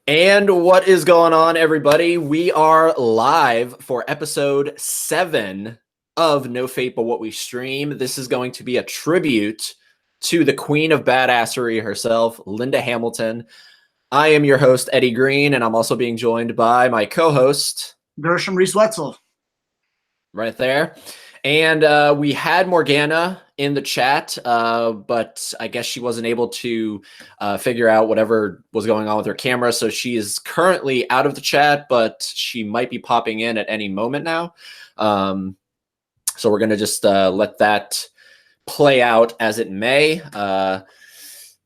And what is going on, everybody? We are live for episode 7 of No Fate But What We Stream. This is going to be a tribute to the Queen of Badassery herself, Linda Hamilton. I am your host, Eddie Green, and I'm also being joined by my co-host, Gershom, Reese, Wetzel. Right there. And we had Morganna in the chat, but I guess she wasn't able to figure out whatever was going on with her camera. So she is currently out of the chat, but she might be popping in at any moment now. So we're going to just let that play out as it may.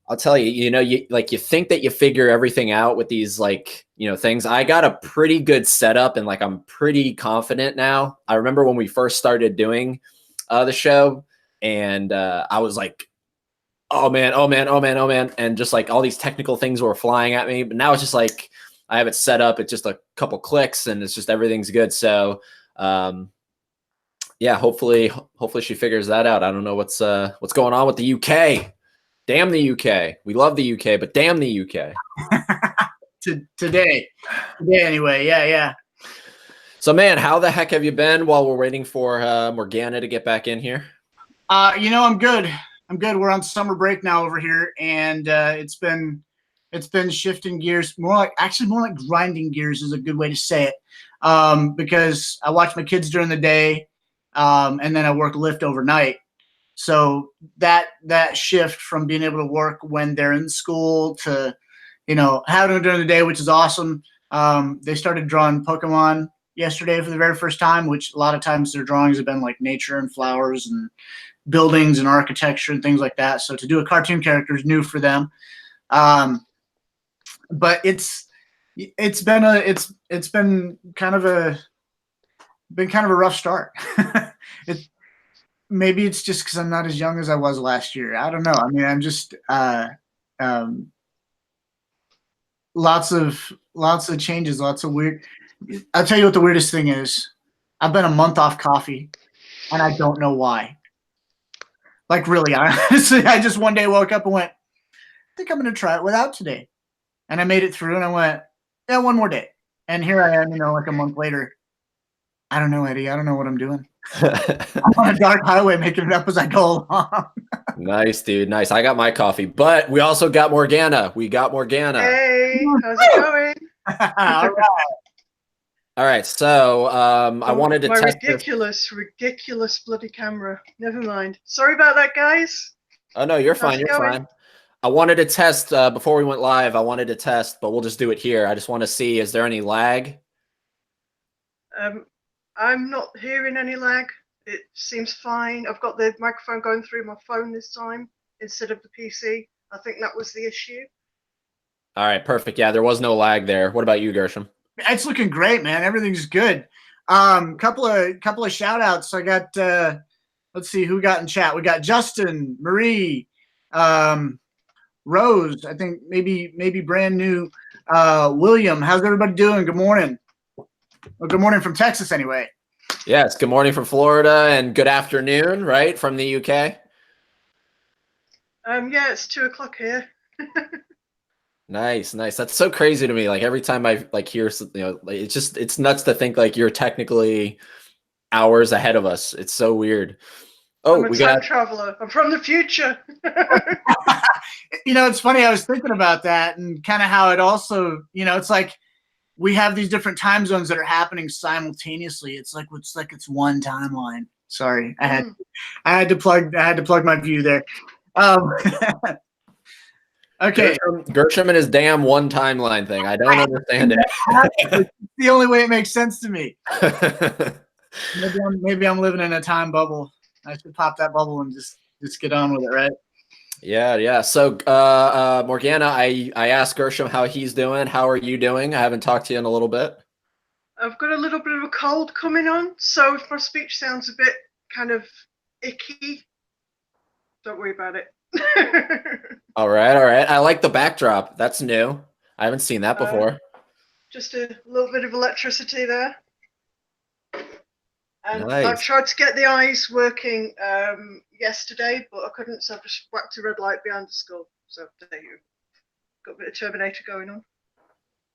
I'll tell you, you think that you figure everything out with these things. I got a pretty good setup and I'm pretty confident now. I remember when we first started doing the show and I was like, oh man. And just all these technical things were flying at me. But now it's just I have it set up. It's just a couple clicks and it's just everything's good. So yeah, hopefully she figures that out. I don't know what's going on with the UK. Damn the UK. We love the UK, but damn the UK. Today anyway. Yeah. So, man, how the heck have you been while we're waiting for Morganna to get back in here? I'm good. We're on summer break now over here, and it's been shifting gears. More like grinding gears is a good way to say it, because I watch my kids during the day, and then I work Lyft overnight. So that shift from being able to work when they're in school to, having them during the day, which is awesome. They started drawing Pokemon yesterday for the very first time, which a lot of times their drawings have been like nature and flowers and buildings and architecture and things like that. So to do a cartoon character is new for them. But it's been kind of a rough start. Maybe it's just because I'm not as young as I was last year. I don't know. I mean, I'm just lots of changes, lots of weird. I'll tell you what the weirdest thing is. I've been a month off coffee, and I don't know why. Like really, honestly, I just one day woke up and went, I think I'm going to try it without today. And I made it through, and I went, yeah, one more day. And here I am, like a month later. I don't know, Eddie. I don't know what I'm doing. I'm on a dark highway making it up as I go along. Nice, dude. Nice. I got my coffee, but we also got Morganna. Hey, how's it going? All right. So I wanted to test ridiculous bloody camera. Never mind. Sorry about that, guys. Oh no, you're fine. You're fine. I wanted to test before we went live. I wanted to test, but we'll just do it here. I just want to see, is there any lag? I'm not hearing any lag. It seems fine. I've got the microphone going through my phone this time instead of the PC. I think that was the issue. All right, perfect. Yeah, there was no lag there. What about you, Gershom? It's looking great, man. Everything's good. Couple of shout outs. I got let's see who got in chat. We got Justin, Marie, Rose, I think maybe brand new, William. How's everybody doing? Good morning. Well, good morning from Texas anyway. Yes, good morning from Florida and good afternoon, right, from the UK? Yeah, it's 2:00 here. Nice. That's so crazy to me. Every time I hear, it's nuts to think you're technically hours ahead of us. It's so weird. Oh, I'm a time traveler. I'm from the future. It's funny. I was thinking about that and kind of how it also, it's like we have these different time zones that are happening simultaneously. It's like it's one timeline. Sorry, I had to plug my view there. Okay. Gershom and his damn one timeline thing. I don't understand it. It's the only way it makes sense to me. Maybe I'm living in a time bubble. I should pop that bubble and just get on with it, right? Yeah. So, Morganna, I asked Gershom how he's doing. How are you doing? I haven't talked to you in a little bit. I've got a little bit of a cold coming on, so if my speech sounds a bit kind of icky, don't worry about it. All right. I like the backdrop. That's new. I haven't seen that before. Just a little bit of electricity there. And nice. I tried to get the eyes working yesterday, but I couldn't, so I just whacked a red light behind the skull. So there you go. Got a bit of Terminator going on.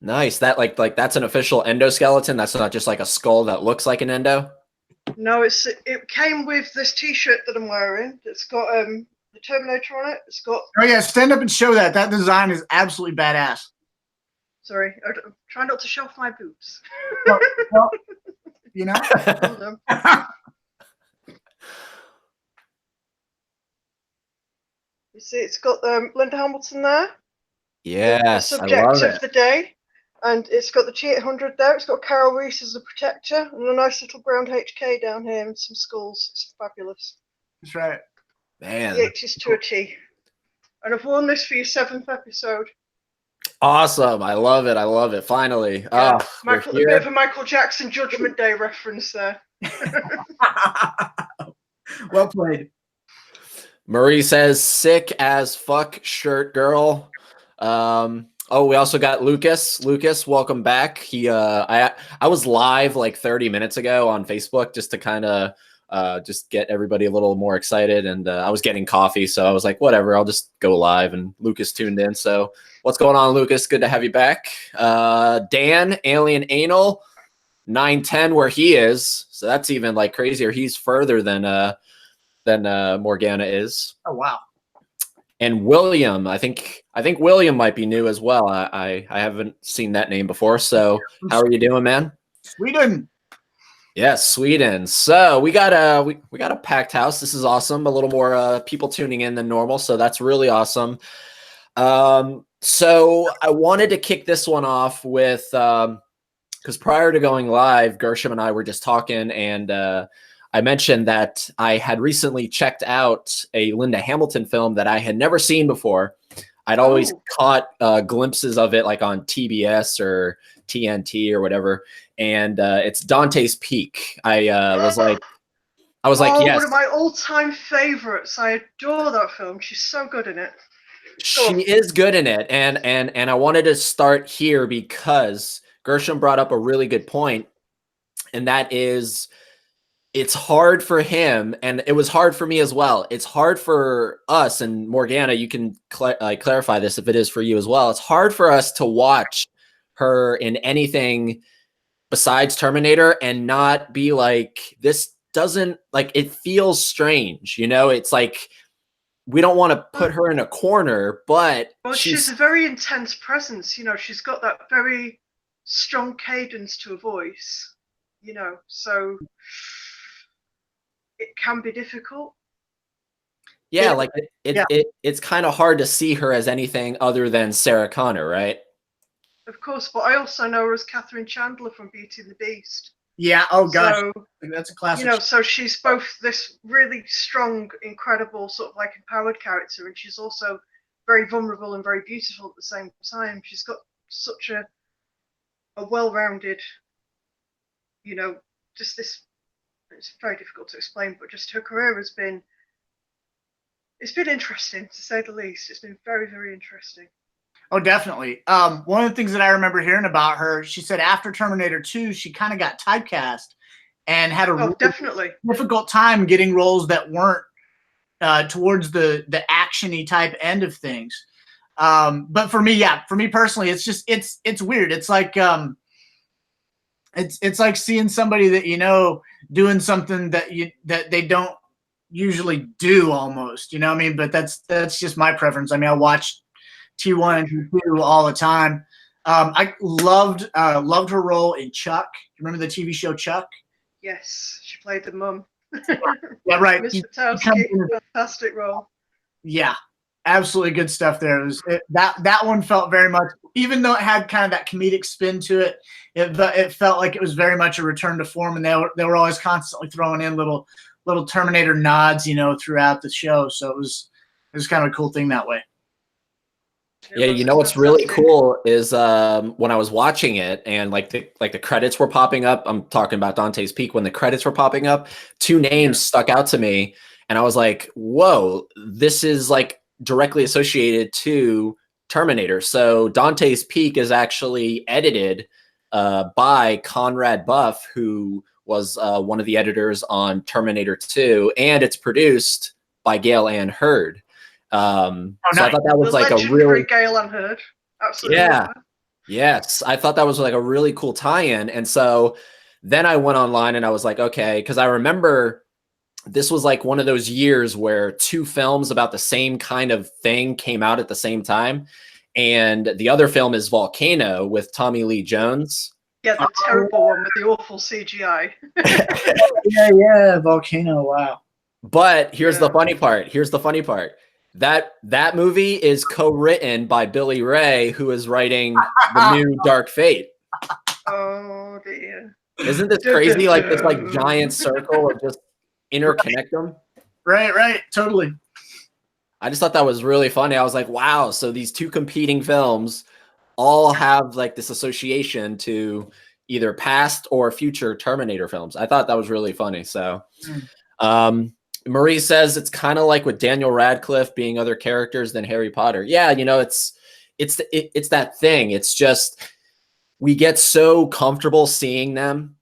Nice. That like that's an official endoskeleton. That's not just like a skull that looks like an endo. No, it came with this T-shirt that I'm wearing. It's got the Terminator on it. It's got. Oh yeah, stand up and show that. That design is absolutely badass. Sorry, I'm trying not to show off my boobs. Well, you know. You see, it's got Linda Hamilton there. Yes, the I subject love of it. the day. And it's got the T800 there. It's got Carol Reese as the protector and a nice little brown HK down here and some skulls. It's fabulous. That's right. Man. The 80s to a T. And I've worn this for your 7th episode. Awesome. I love it. I love it. Finally. Yeah. Oh, A bit of a Michael Jackson Judgment Day reference there. Well played. Marie says, sick as fuck shirt, girl. Oh, we also got Lucas. Lucas, welcome back. He I was live like 30 minutes ago on Facebook just to kind of just get everybody a little more excited, and I was getting coffee, so I was like, whatever, I'll just go live, and Lucas tuned in. So what's going on, Lucas? Good to have you back. Dan, Alien Anal, 910 where he is, so that's even like crazier. He's further than Morganna is. Oh wow. And William, I think William might be new as well. I haven't seen that name before. So how are you doing, man? Sweden. Yes, Sweden. So we got a packed house. This is awesome. A little more people tuning in than normal, so that's really awesome. So I wanted to kick this one off with because prior to going live, Gershom and I were just talking, and I mentioned that I had recently checked out a Linda Hamilton film that I had never seen before. I'd always caught glimpses of it like on TBS or TNT or whatever. And it's Dante's Peak. I was like, yes. One of my all-time favorites. I adore that film. She's so good in it. She is good in it. And I wanted to start here because Gershom brought up a really good point. And that is, it's hard for him, and it was hard for me as well. It's hard for us, and Morganna, you can clarify this if it is for you as well. It's hard for us to watch her in anything besides Terminator and not be like, this doesn't, like, it feels strange, you know? It's like, we don't want to put her in a corner, but she's a very intense presence, you know. She's got that very strong cadence to a voice, you know, so it can be difficult. Yeah, like it's kind of hard to see her as anything other than Sarah Connor, right? Of course, but I also know her as Catherine Chandler from Beauty and the Beast. Yeah, oh gosh, so, that's a classic. You know, so she's both this really strong, incredible, sort of like empowered character, and she's also very vulnerable and very beautiful at the same time. She's got such a well-rounded, you know, just this. It's very difficult to explain, but just her career has been. It's been interesting, to say the least. It's been very, very interesting. Oh, definitely. One of the things that I remember hearing about her, she said after Terminator 2, she kind of got typecast and had a really difficult time getting roles that weren't towards the action-y type end of things. But for me personally, it's just it's weird. It's like it's like seeing somebody that you know doing something that they don't usually do almost. You know what I mean? But that's just my preference. I mean, I watch T1 and T2 all the time. I loved her role in Chuck. Remember the TV show Chuck? Yes, she played the mum. Yeah, right. Miss Patowski, fantastic role. Yeah, absolutely good stuff there. That one felt very much, even though it had kind of that comedic spin to it, it felt like it was very much a return to form, and they were always constantly throwing in little Terminator nods, you know, throughout the show. So it was kind of a cool thing that way. Yeah, you know what's really cool is when I was watching it and like the credits were popping up. I'm talking about Dante's Peak. When the credits were popping up, two names stuck out to me, and I was like, "Whoa, this is like directly associated to Terminator." So Dante's Peak is actually edited by Conrad Buff, who was one of the editors on Terminator 2, and it's produced by Gail Ann Hurd. So I thought that was like a really Gail Ann Hurd. Absolutely. Yeah. Yes, I thought that was like a really cool tie-in. And so then I went online and I was like, okay, because I remember this was like one of those years where two films about the same kind of thing came out at the same time. And the other film is Volcano with Tommy Lee Jones. Yeah, the terrible one with the awful CGI. Yeah, Volcano. Wow. But here's the funny part. Here's the funny part. That movie is co-written by Billy Ray, who is writing the new Dark Fate. Oh dear. Isn't this crazy? Like this like giant circle of just interconnect them. Right. Totally. I just thought that was really funny. I was like, wow, so these two competing films all have like this association to either past or future Terminator films. I thought that was really funny. So Marie says it's kind of like with Daniel Radcliffe being other characters than Harry Potter. Yeah, you know, it's that thing. It's just we get so comfortable seeing them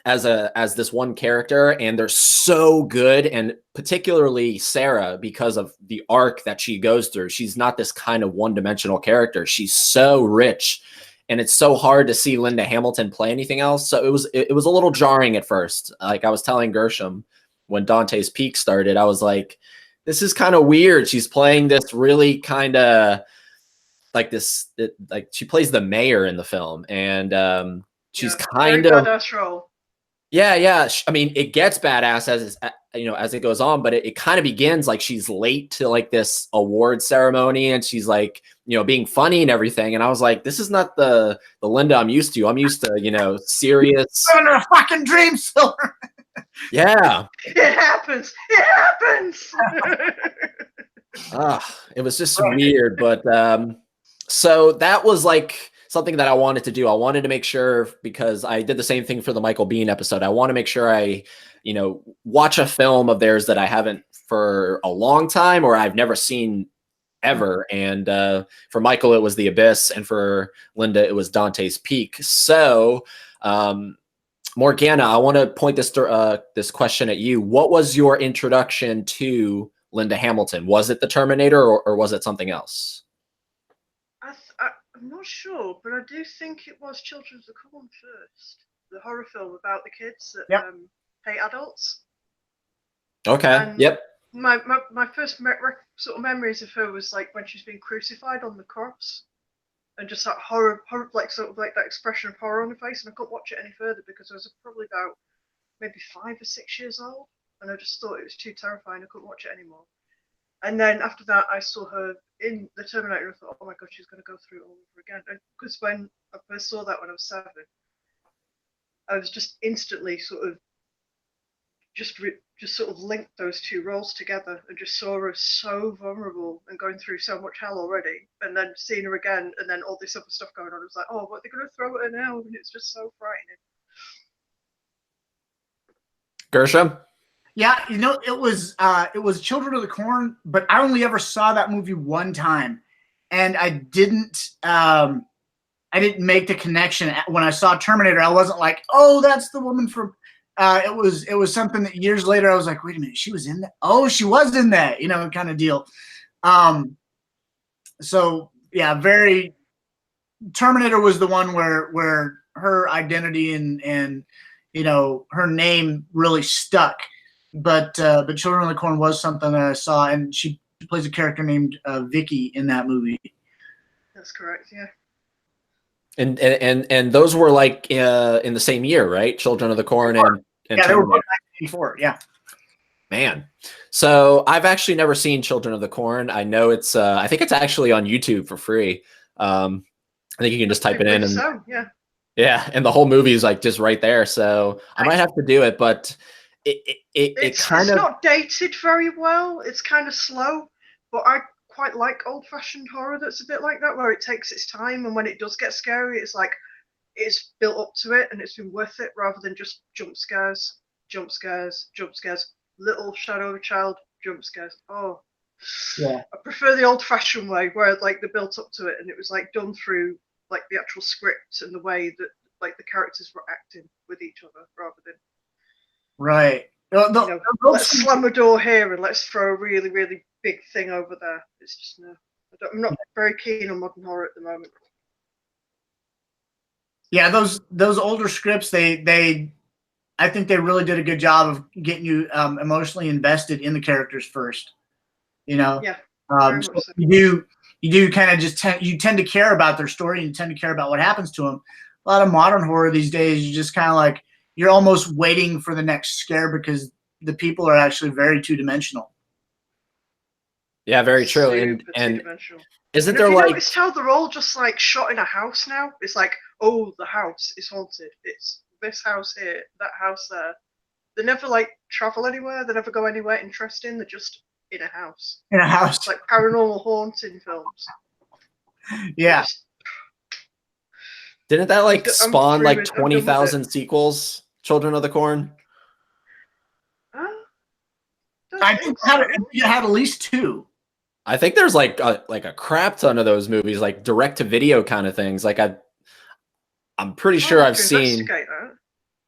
as this one character, and they're so good, and particularly Sarah, because of the arc that she goes through. She's not this kind of one-dimensional character. She's so rich, and it's so hard to see Linda Hamilton play anything else. So it was a little jarring at first. Like I was telling Gershom when Dante's Peak started, I was like, this is kind of weird. She's playing this really kind of like this, like she plays the mayor in the film, and she's kind of badass role. Yeah. I mean, it gets badass as it goes on, but it kind of begins like she's late to like this award ceremony, and she's like, being funny and everything. And I was like, this is not the Linda I'm used to. I'm used to, serious. Under a fucking dream, Silver. Yeah. It happens. It was just weird, but so that was like something that I wanted to do. I wanted to make sure, because I did the same thing for the Michael Biehn episode. I want to make sure I, watch a film of theirs that I haven't for a long time or I've never seen ever. And for Michael, it was The Abyss, and for Linda, it was Dante's Peak. So, Morganna, I want to point this question at you. What was your introduction to Linda Hamilton? Was it the Terminator, or was it something else? I'm not sure, but I do think it was Children of the Corn first. The horror film about the kids that hate adults. Okay. And my first sort of memories of her was like when she's being crucified on the cross, and just that horror, like sort of like that expression of horror on her face. And I couldn't watch it any further because I was probably about maybe 5 or 6 years old, and I just thought it was too terrifying. I couldn't watch it anymore. And then after that, I saw her in the Terminator. I thought, oh my god, she's going to go through it all over again. And because when I first saw that when I was 7, I was just instantly sort of just sort of linked those two roles together, and just saw her so vulnerable and going through so much hell already. And then seeing her again, and then all this other stuff going on, I was like, oh, what are they going to throw at her now? And it's just so frightening. Gershom? Yeah, it was Children of the Corn, but I only ever saw that movie one time, and I didn't make the connection when I saw Terminator. I wasn't like, oh, that's the woman from. It was something that years later I was like, wait a minute, she was in that. Oh, she was in that, kind of deal. So yeah, Terminator was the one where her identity and her name really stuck. But Children of the Corn was something that I saw, and she plays a character named Vicky in that movie. That's correct, yeah. And those were like in the same year, right? Children of the Corn and yeah, they were both 1984. Yeah. Man, so I've actually never seen Children of the Corn. I know it's I think it's actually on YouTube for free. I think you can just type it in, and yeah, and the whole movie is like just right there. So I might have to do it, but it's not dated very well. It's kind of slow, but I quite like old-fashioned horror that's a bit like that, where it takes its time, and when it does get scary, it's like it's built up to it and it's been worth it, rather than just jump scares, little shadow of a child jump scares. Oh, yeah. I prefer the old-fashioned way, where like they built up to it and it was like done through like the actual script and the way that like the characters were acting with each other, rather than right. Let's slam a door here and let's throw a really, really big thing over there. It's just no. I'm not very keen on modern horror at the moment. Yeah, those older scripts, I think they really did a good job of getting you emotionally invested in the characters first. You know, Yeah, very much so so. you do kind of just tend to care about their story, and you tend to care about what happens to them. A lot of modern horror these days, you just kind of like you're almost waiting for the next scare because the people are actually very two-dimensional. Yeah, very true. Super And two-dimensional. isn't And have there you like noticed how they're all just like shot in a house now? It's like, oh, the house is haunted. It's this house here, that house there. They never like travel anywhere. They never go anywhere interesting. They're just in a house. In a house? It's like paranormal haunting films. Yeah. didn't that like spawn like I'm done with it. 20,000 sequels? Children of the Corn. I think it had at least 2. I think there's like a crap ton of those movies, like direct to video kind of things. Like I'm pretty sure I've seen.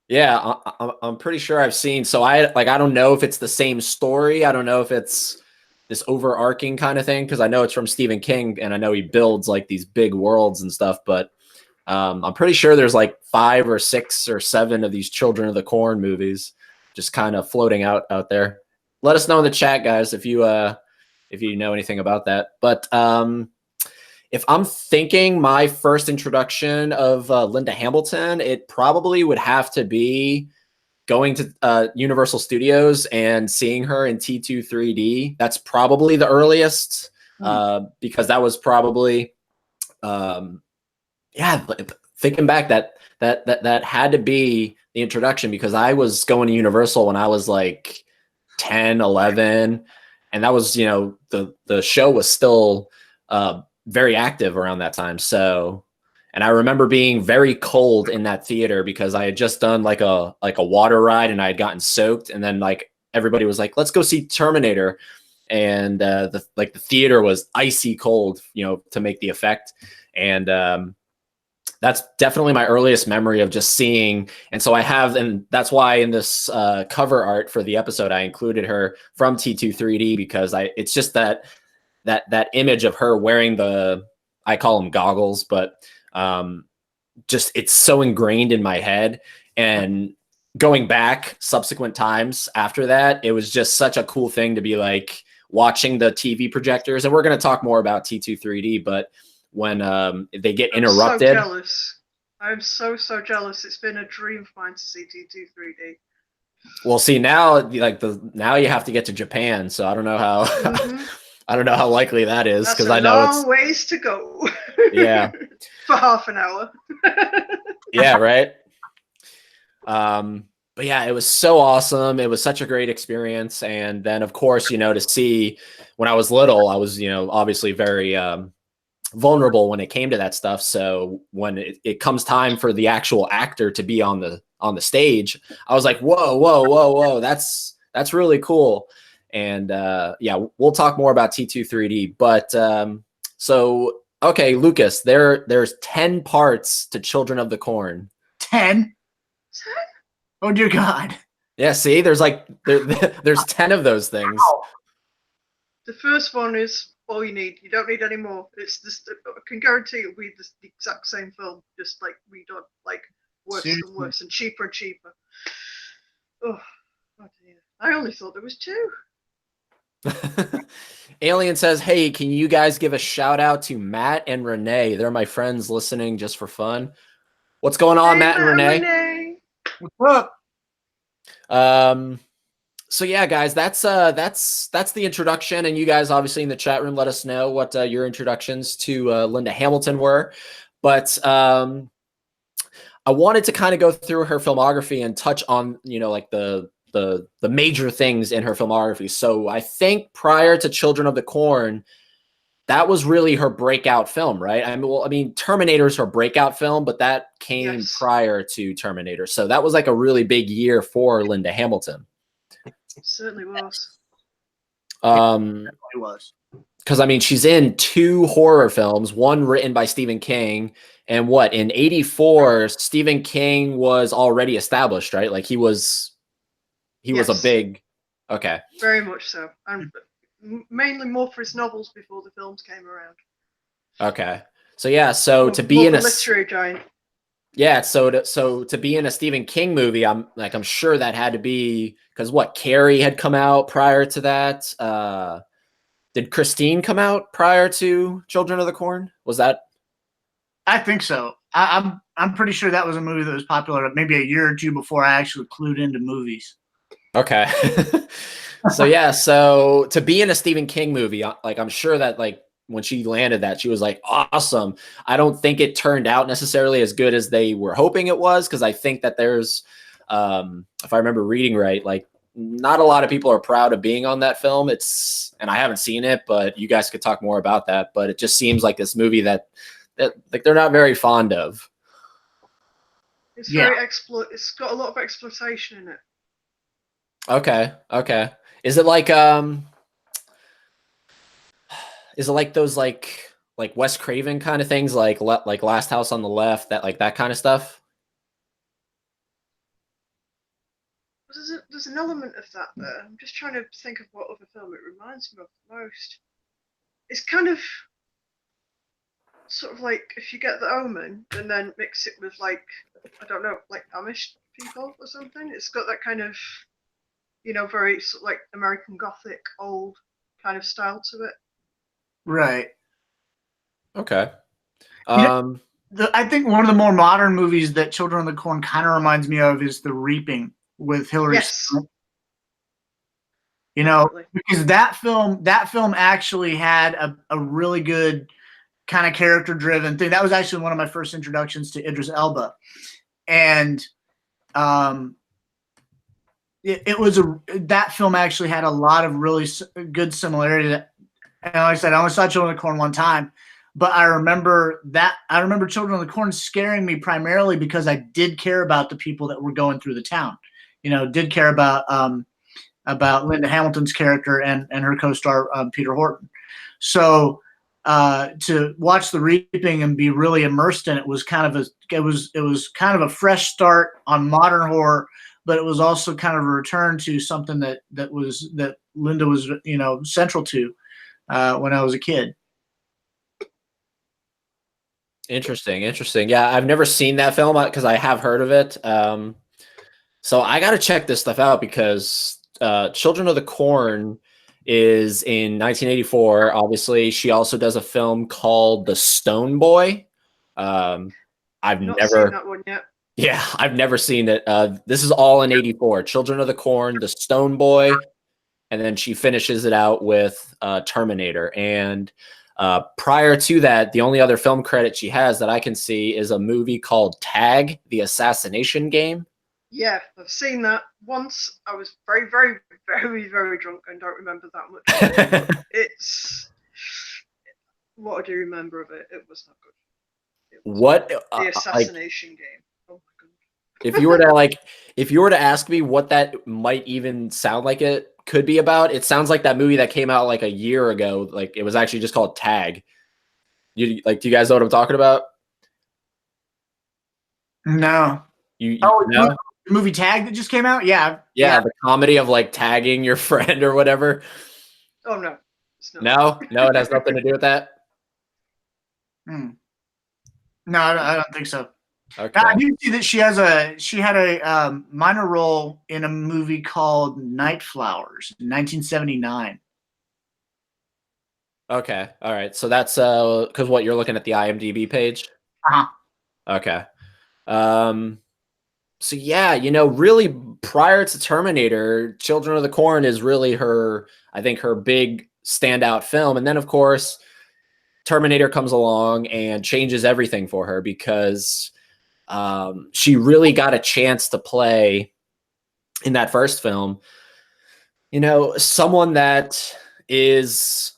Yeah, I'm pretty sure I've seen. So I don't know if it's the same story. I don't know if it's this overarching kind of thing because I know it's from Stephen King and I know he builds like these big worlds and stuff. But I'm pretty sure there's like 5 or 6 or 7 of these Children of the Corn movies just kind of floating out there. Let us know in the chat, guys, if you know anything about that. But if I'm thinking my first introduction of Linda Hamilton, it probably would have to be going to Universal Studios and seeing her in T2 3D. That's probably the earliest because that was probably, thinking back, that had to be the introduction because I was going to Universal when I was like 10, 11. And that was, the show was still very active around that time. So, and I remember being very cold in that theater because I had just done like a water ride and I had gotten soaked. And then like everybody was like, let's go see Terminator. And the theater was icy cold, to make the effect. And that's definitely my earliest memory of just seeing. And so and that's why in this cover art for the episode, I included her from T2 3D because it's just that image of her wearing I call them goggles, but just it's so ingrained in my head. And going back subsequent times after that, it was just such a cool thing to be like watching the TV projectors. And we're going to talk more about T2 3D, but when they get interrupted. I'm so jealous. I'm so jealous. It's been a dream of mine to see T2 3D. Well, see now, now you have to get to Japan, so I don't know how. I don't know how likely that is because I know it's ways to go. Yeah, for half an hour. Yeah, right. But yeah, it was so awesome. It was such a great experience, and then of course, to see when I was little, I was obviously very vulnerable when it came to that stuff. So when it comes time for the actual actor to be on the stage, I was like, whoa, that's really cool. And yeah, we'll talk more about T2 3D. But so okay, Lucas, there's 10 parts to Children of the Corn. 10? Oh dear God. Yeah, see, there's 10 of those things. Wow. The first one is all you need. You don't need any more. It's just, I can guarantee it'll be the exact same film, just like redone, like worse and worse and cheaper. Oh dear. I only thought there was 2. Alien says, hey, can you guys give a shout out to Matt and Renee? They're my friends listening just for fun. What's going on, Matt and Renee? What's up? So yeah, guys, that's the introduction, and you guys obviously in the chat room let us know what your introductions to Linda Hamilton were. But I wanted to kind of go through her filmography and touch on like the major things in her filmography. So I think prior to Children of the Corn, that was really her breakout film, right? I mean, Terminator's her breakout film, but that came prior to Terminator. So that was like a really big year for Linda Hamilton. It certainly was. It was. Because I mean, she's in 2 horror films, one written by Stephen King, and in '84, Stephen King was already established, right? Like he was a big, okay. Very much so, and mainly more for his novels before the films came around. Okay, so yeah, so to be in a literary giant. Yeah, so to be in a Stephen King movie, I'm sure that had to be because what Carrie had come out prior to that. Did Christine come out prior to Children of the Corn? Was that? I think so. I'm pretty sure that was a movie that was popular maybe a year or two before I actually clued into movies. Okay. So yeah, so to be in a Stephen King movie, like I'm sure that like when she landed that, she was like, awesome. I don't think it turned out necessarily as good as they were hoping it was, because I think that there's, if I remember reading right, like not a lot of people are proud of being on that film. And I haven't seen it, but you guys could talk more about that. But it just seems like this movie that like they're not very fond of. It's very It's got a lot of exploitation in it. Okay. Okay. Is it like those like Wes Craven kind of things, like Last House on the Left, that kind of stuff? There's an element of that there. I'm just trying to think of what other film it reminds me of the most. It's kind of sort of like if you get The Omen and then mix it with like, I don't know, like Amish people or something. It's got that kind of, very sort of like American Gothic old kind of style to it. Right. Okay. I think one of the more modern movies that Children of the Corn kind of reminds me of is The Reaping with Hillary Swank. Because that film actually had a really good kind of character driven thing. That was actually one of my first introductions to Idris Elba. And that film actually had a lot of really good similarity. And like I said, I only saw Children of the Corn one time, but I remember Children of the Corn scaring me primarily because I did care about the people that were going through the town. Did care about Linda Hamilton's character and her co-star Peter Horton. So to watch The Reaping and be really immersed in it was kind of a fresh start on modern horror, but it was also kind of a return to something that Linda was central to when I was a kid. Interesting. Yeah, I've never seen that film because I have heard of it. So I got to check this stuff out because Children of the Corn is in 1984. Obviously, she also does a film called The Stone Boy. I've not never seen that one yet. Yeah, I've never seen it. This is all in 84. Children of the Corn, The Stone Boy, and then she finishes it out with Terminator. And prior to that, the only other film credit she has that I can see is a movie called Tag, The Assassination Game. Yeah, I've seen that once. I was very, very, very, very drunk and don't remember that much. What I do remember of it, it was not good. What the assassination game? Oh my god! if you were to ask me what that might even sound like it could be about, it sounds like that movie that came out like a year ago. Like it was actually just called Tag. Do you guys know what I'm talking about? No. You know? The movie Tag that just came out? Yeah. The comedy of like tagging your friend or whatever. Oh no. No, it has nothing to do with that. No, I don't think so. Okay. I do see that she had a minor role in a movie called Night Flowers in 1979. Okay. All right. So that's because what you're looking at the IMDb page. Okay. So yeah, really prior to Terminator, Children of the Corn is really I think her big standout film. And then of course, Terminator comes along and changes everything for her because she really got a chance to play in that first film, someone that is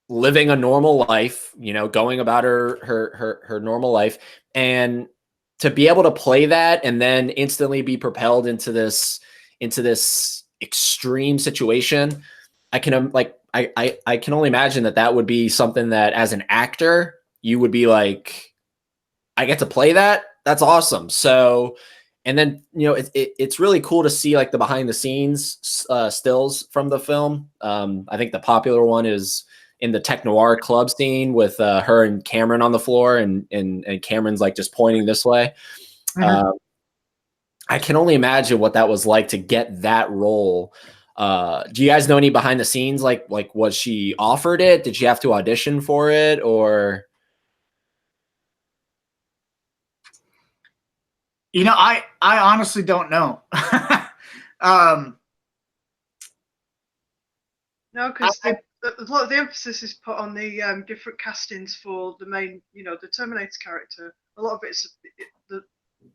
living a normal life, going about her normal life, and to be able to play that and then instantly be propelled into this extreme situation. I can I can only imagine that would be something that as an actor you would be like, I get to play that. That's awesome. So, and then, it's really cool to see like the behind the scenes stills from the film. I think the popular one is in the tech noir club scene with her and Cameron on the floor, and Cameron's like just pointing this way. I can only imagine what that was like to get that role. Do you guys know any behind the scenes? Like was she offered it? Did she have to audition for it, or? You know, I honestly don't know. No, because a lot of the emphasis is put on the different castings for the main, the Terminator character. A lot of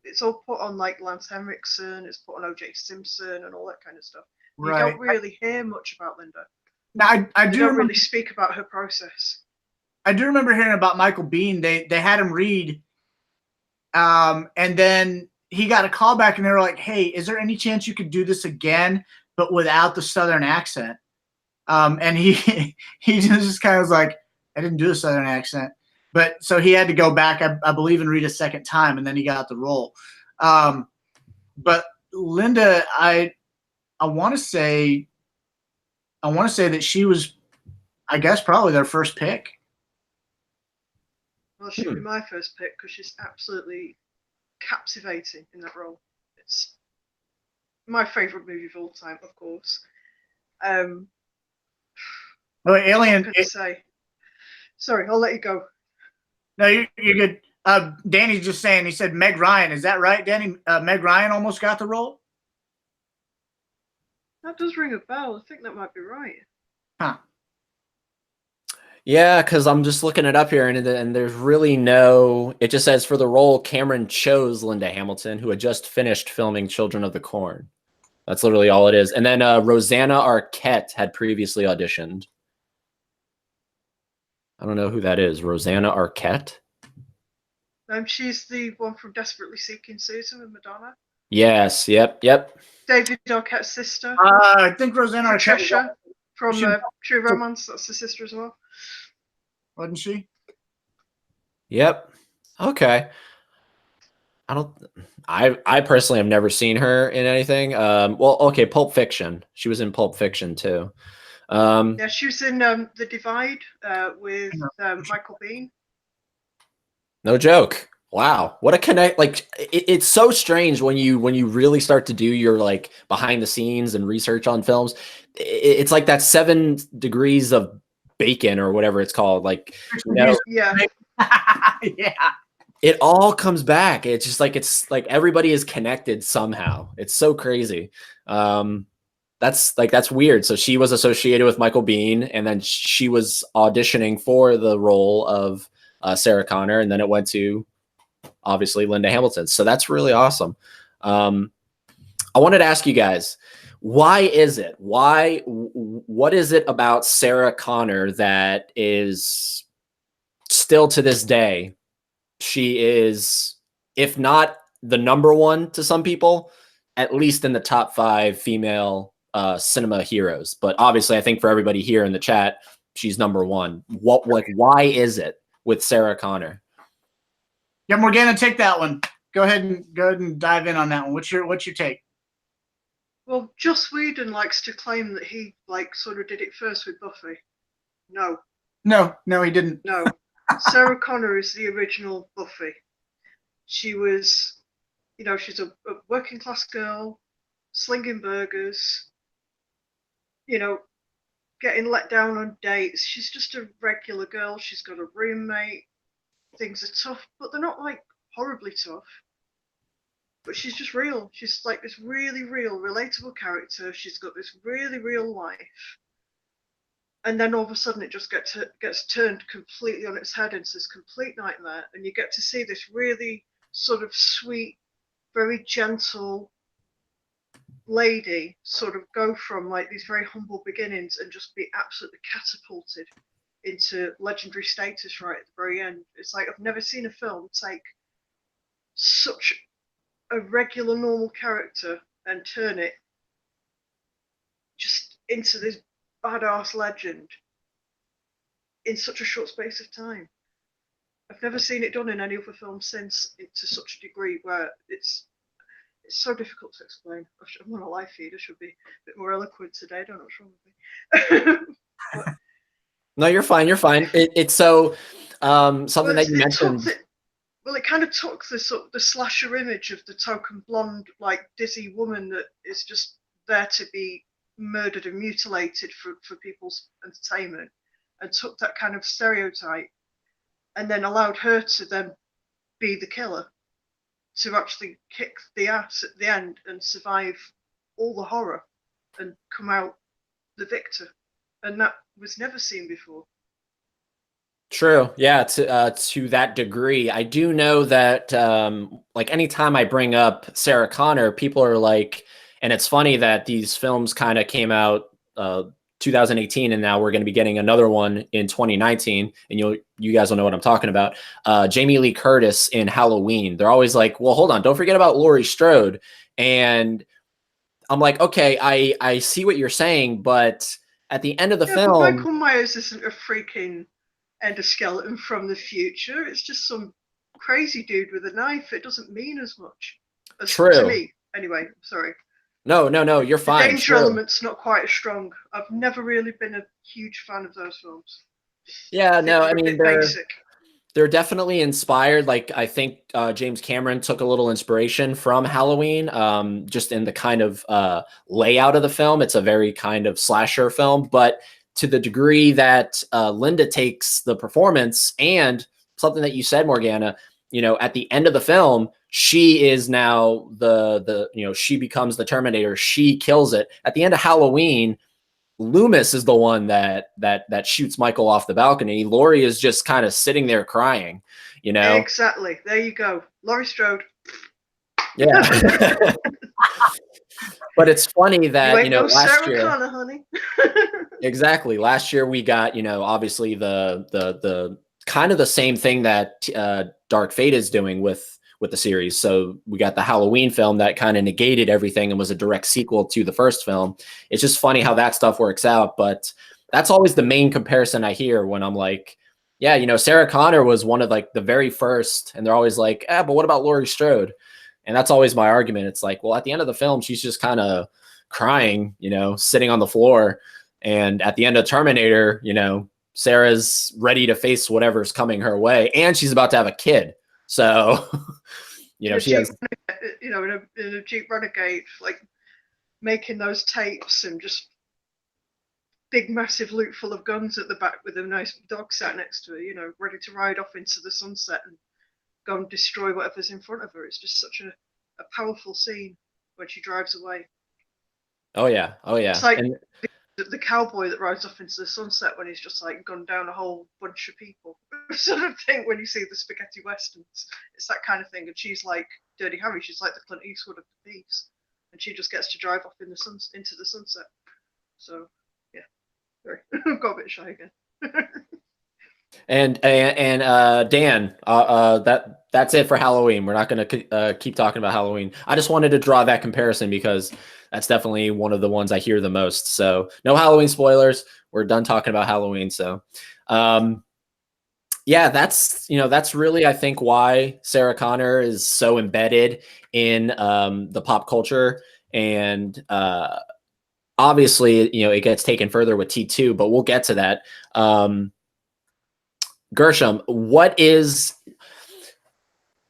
it's all put on like Lance Henriksen, it's put on O.J. Simpson and all that kind of stuff. You don't really hear much about Linda. No, I do don't really speak about her process. I do remember hearing about Michael Biehn. They had him read, and then he got a call back, and they were like, "Hey, is there any chance you could do this again, but without the Southern accent?" And he just kind of was like, "I didn't do a Southern accent," but so he had to go back, I believe, and read a second time, and then he got the role. But Linda, I want to say that she was, I guess, probably their first pick. Well, she'd be my first pick because she's absolutely captivating in that role. It's my favorite movie of all time, of course. Alien. Say. Sorry, I'll let you go. No, you're good. Danny's just saying. He said Meg Ryan. Is that right, Danny? Meg Ryan almost got the role. That does ring a bell. I think that might be right. Huh. Yeah, because I'm just looking it up here, and there's really no. It just says for the role, Cameron chose Linda Hamilton, who had just finished filming Children of the Corn. That's literally all it is. And then Rosanna Arquette had previously auditioned. I don't know who that is. Rosanna Arquette? She's the one from Desperately Seeking Susan with Madonna. Yes. Yep. David Arquette's sister. I think Rosanna Arquette from True Romance. That's the sister as well. Wasn't she? Yep. Okay. I personally have never seen her in anything. Well, okay, Pulp Fiction. She was in Pulp Fiction too. Yeah, she was in The Divide with Michael Biehn. No joke. Wow, what a connect! Like it's so strange when you really start to do your like behind the scenes and research on films. It's like that 7 degrees of bacon or whatever it's called. Like yeah, yeah. It all comes back. It's like everybody is connected somehow. It's so crazy. That's weird. So she was associated with Michael Biehn, and then she was auditioning for the role of Sarah Connor, and then it went to obviously Linda Hamilton. So that's really awesome. I wanted to ask you guys, why is it? What is it about Sarah Connor that is still to this day? She is, if not the number one to some people, at least in the top 5 female cinema heroes. But obviously, I think for everybody here in the chat, she's number one. Why is it with Sarah Connor? Yeah, Morganna, take that one. Go ahead and dive in on that one. What's your take? Well, Joss Whedon likes to claim that he sort of did it first with Buffy. No, he didn't. No. Sarah Connor is the original Buffy. She was, she's a working class girl, slinging burgers, getting let down on dates. She's just a regular girl. She's got a roommate. Things are tough, but they're not horribly tough. But she's just real. She's like this really real, relatable character. She's got this really real life. And then all of a sudden it just gets turned completely on its head into this complete nightmare. And you get to see this really sort of sweet, very gentle lady sort of go from these very humble beginnings and just be absolutely catapulted into legendary status right at the very end. It's like I've never seen a film take such a regular, normal character and turn it just into this badass legend in such a short space of time. I've never seen it done in any other film since, to such a degree where it's so difficult to explain. I'm on a live feed. I should be a bit more eloquent today. I don't know what's wrong with me. No, you're fine. You're fine. It's so something Well, that you it took mentioned. the, well, it kind of took the sort of the slasher image of the token blonde, like dizzy woman that is just there to be murdered and mutilated for people's entertainment, and took that kind of stereotype, and then allowed her to then be the killer, to actually kick the ass at the end and survive all the horror and come out the victor, and that was never seen before. True. Yeah, to that degree. I do know that like anytime I bring up Sarah Connor, people are like, and it's funny that these films kind of came out 2018 and now we're going to be getting another one in 2019, and you guys will know what I'm talking about. Jamie Lee Curtis in Halloween. They're always like, "Well, hold on, don't forget about Laurie Strode." And I'm like, "Okay, I see what you're saying, but at the end of the Yeah, but film, Michael Myers isn't a freaking endoskeleton from the future. It's just some crazy dude with a knife. It doesn't mean as much as to true. me. Anyway, sorry. No, you're The fine. danger True. element's not quite as strong. I've never really been a huge fan of those films. Yeah, I think no, I they're a mean bit basic. they're definitely inspired. Like I think James Cameron took a little inspiration from Halloween, just in the kind of layout of the film. It's a very kind of slasher film, but to the degree that Linda takes the performance and something that you said, Morganna, at the end of the film, she is now she becomes the Terminator. She kills it at the end of Halloween. Loomis is the one that shoots Michael off the balcony. Laurie is just kind of sitting there crying, you know? Exactly. There you go. Laurie Strode. Yeah. But it's funny You that, ain't no last Sarah year, Connor, honey. exactly. Last year we got, obviously the kind of the same thing that Dark Fate is doing with the series. So we got the Halloween film that kind of negated everything and was a direct sequel to the first film. It's just funny how that stuff works out, but that's always the main comparison I hear when I'm like, yeah, Sarah Connor was one of like the very first, and they're always like, but what about Laurie Strode? And that's always my argument. It's like, well, at the end of the film, she's just kind of crying, sitting on the floor. And at the end of Terminator, Sarah's ready to face whatever's coming her way, and she's about to have a kid. So, she has. In a Jeep Renegade, like making those tapes and just big massive loot full of guns at the back with a nice dog sat next to her, ready to ride off into the sunset and go and destroy whatever's in front of her. It's just such a powerful scene when she drives away. Oh yeah, It's like and the cowboy that rides off into the sunset when he's just like gone down a whole bunch of people, sort of thing. When you see the spaghetti westerns, it's that kind of thing. And she's like Dirty Harry. She's like the Clint Eastwood of the piece, and she just gets to drive off into the sunset. So yeah, sorry, got a bit shy again. and Dan, that's it for Halloween. We're not going to keep talking about Halloween. I just wanted to draw that comparison because that's definitely one of the ones I hear the most. So no Halloween spoilers. We're done talking about Halloween. So, yeah, that's really, I think, why Sarah Connor is so embedded in the pop culture. And obviously, it gets taken further with T2, but we'll get to that. Gershom, what is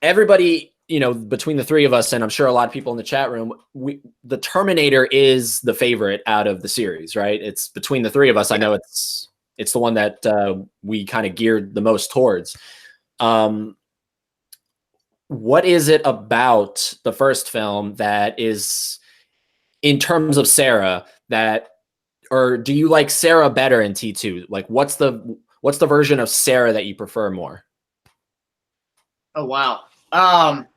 everybody, between the three of us, and I'm sure a lot of people in the chat room, the Terminator is the favorite out of the series, right? It's between the three of us. Yeah. I know it's the one that we kind of geared the most towards. What is it about the first film that is, in terms of Sarah, or do you like Sarah better in T2? Like, what's the version of Sarah that you prefer more? Oh wow. I'm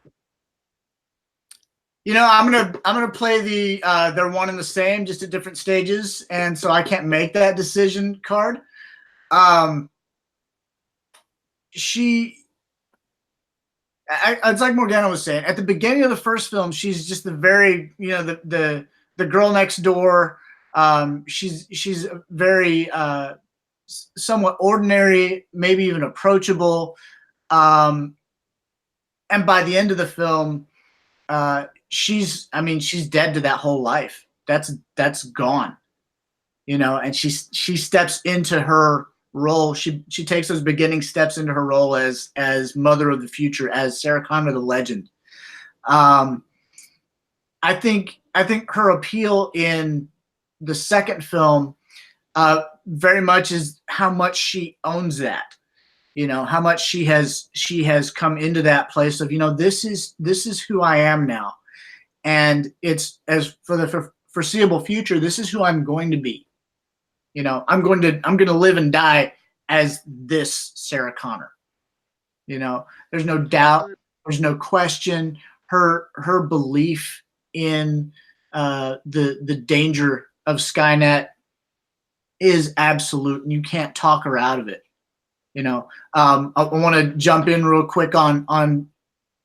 gonna play they're one and the same, just at different stages, and so I can't make that decision card. It's like Morganna was saying at the beginning of the first film. She's just the very the girl next door. She's very somewhat ordinary, maybe even approachable. And by the end of the film, she's dead to that whole life. That's gone, and she steps into her role. She takes those beginning steps into her role as Mother of the Future, as Sarah Connor the Legend. I think her appeal in the second film very much is how much she owns that. You know, how much she has come into that place of, you know, this is who I am now, and it's, as for the foreseeable future, this is who I'm going to be. You know, I'm going to live and die as this Sarah Connor. You know, there's no doubt, there's no question. Her belief in the danger of Skynet is absolute, and you can't talk her out of it. You know, I want to jump in real quick on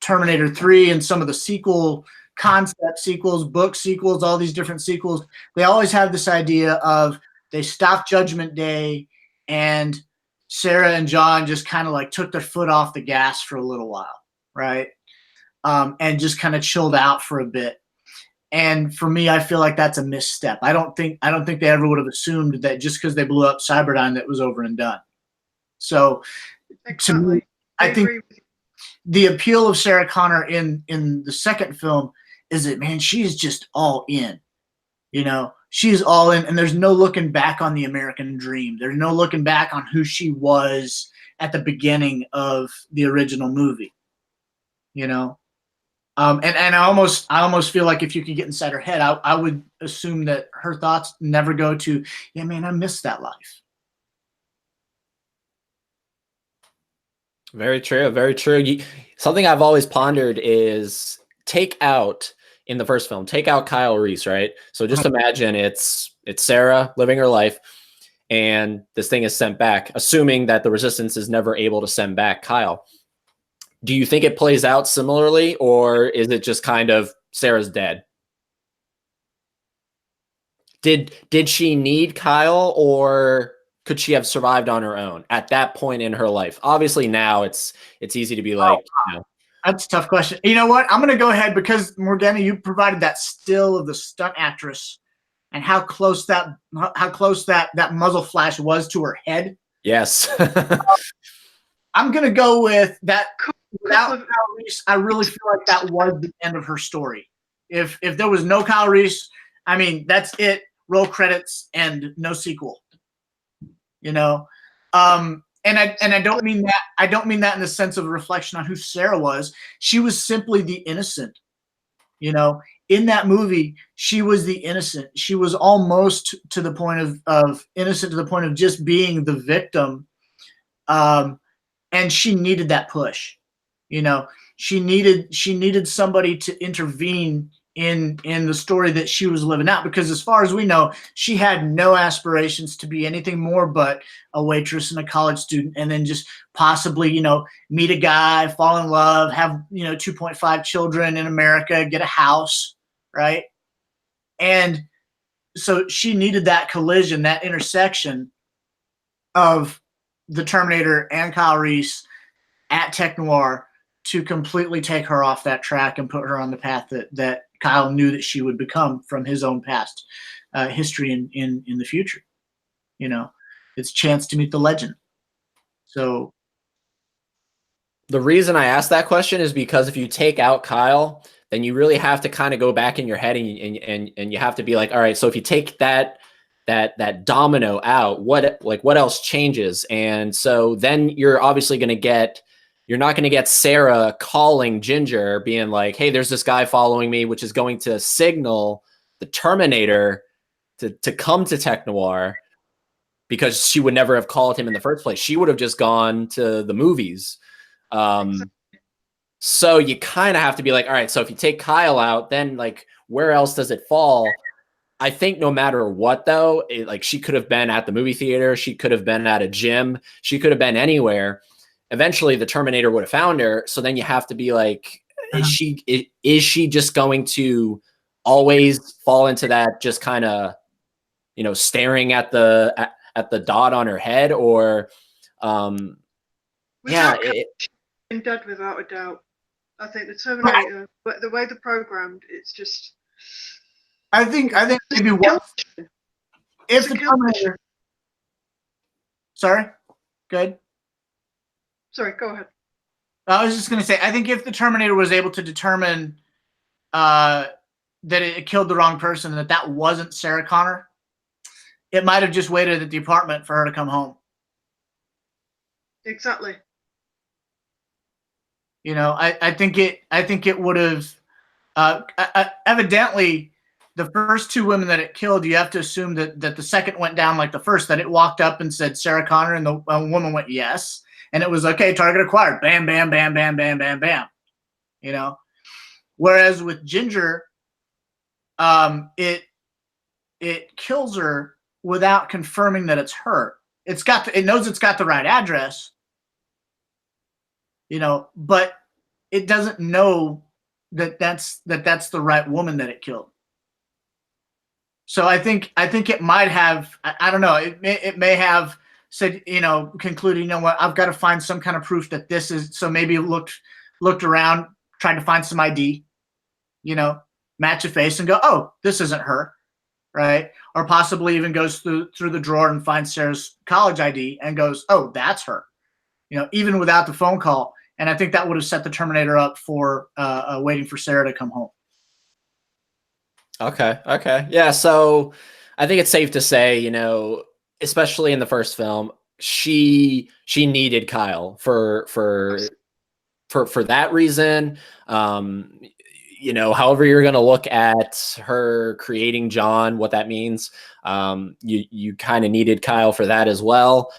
Terminator 3 and some of the sequel concept sequels, book sequels, all these different sequels. They always have this idea of they stop Judgment Day and Sarah and John just kind of like took their foot off the gas for a little while, right? And just kind of chilled out for a bit. And for me, I feel like that's a misstep. I don't think they ever would have assumed that just because they blew up Cyberdyne that was over and done. So, to me, I think the appeal of Sarah Connor in the second film is that, man, she's just all in. You know, she's all in, and there's no looking back on the American dream. There's no looking back on who she was at the beginning of the original movie. You know, and I almost feel like if you could get inside her head, I would assume that her thoughts never go to, yeah, man, I miss that life. Very true. Very true. Something I've always pondered is in the first film, take out Kyle Reese, right? So just imagine it's Sarah living her life, and this thing is sent back, assuming that the Resistance is never able to send back Kyle. Do you think it plays out similarly, or is it just kind of Sarah's dead? Did she need Kyle, or could she have survived on her own at that point in her life? Obviously now it's easy to be like, you know. That's a tough question. You know what? I'm going to go ahead, because Morganna, you provided that still of the stunt actress and how close that muzzle flash was to her head. Yes. I'm going to go with that. Without Kyle Reese, I really feel like that was the end of her story. If there was no Kyle Reese, I mean, that's it. Roll credits and no sequel. You know, and I don't mean that. I don't mean that in the sense of a reflection on who Sarah was. She was simply the innocent. You know, in that movie, she was the innocent. She was almost to the point of innocent, to the point of just being the victim. And she needed that push. You know, she needed somebody to intervene in the story that she was living out, because as far as we know, she had no aspirations to be anything more but a waitress and a college student, and then just possibly, you know, meet a guy, fall in love, have, you know, 2.5 children in America, get a house, right? And so she needed that collision, that intersection of the Terminator and Kyle Reese at Tech Noir to completely take her off that track and put her on the path that Kyle knew that she would become from his own past history in the future. You know, it's a chance to meet the legend. So the reason I asked that question is because if you take out Kyle, then you really have to kind of go back in your head and you have to be like, all right, so if you take that domino out, what else changes? And so then you're obviously going to get, you're not going to get Sarah calling Ginger being like, hey, there's this guy following me, which is going to signal the Terminator to come to Tech Noir, because she would never have called him in the first place. She would have just gone to the movies. So you kind of have to be like, all right, so if you take Kyle out, then like, where else does it fall? I think no matter what, though, like she could have been at the movie theater. She could have been at a gym. She could have been anywhere. Eventually the Terminator would have found her. So then you have to be like, is she just going to always fall into that, just kind of, you know, staring at the dot on her head, or yeah, been dead without a doubt. I think the Terminator, but the way they're programmed, it's just. I think maybe what if the Terminator. Sorry. Good. Sorry, go ahead. I was just going to say, I think if the Terminator was able to determine that it killed the wrong person, that wasn't Sarah Connor, it might have just waited at the apartment for her to come home. Exactly. You know, I think it would have. Evidently, the first two women that it killed, you have to assume that the second went down like the first. That it walked up and said Sarah Connor, and the woman went yes, and it was okay. Target acquired. Bam, bam, bam, bam, bam, bam, bam. You know, whereas with Ginger, it kills her without confirming that it's her. It knows it's got the right address. You know, but it doesn't know that's the right woman that it killed. So I think it might have, I don't know, it may have said, you know, concluded, you know what, I've got to find some kind of proof that this is, so maybe it looked around, tried to find some ID, you know, match a face and go, oh, this isn't her, right? Or possibly even goes through the drawer and finds Sarah's college ID and goes, oh, that's her, you know, even without the phone call. And I think that would have set the Terminator up for waiting for Sarah to come home. Okay. Yeah. So I think it's safe to say, you know, especially in the first film, she needed Kyle for that reason. You know, however you're going to look at her creating John, what that means, you kind of needed Kyle for that as well.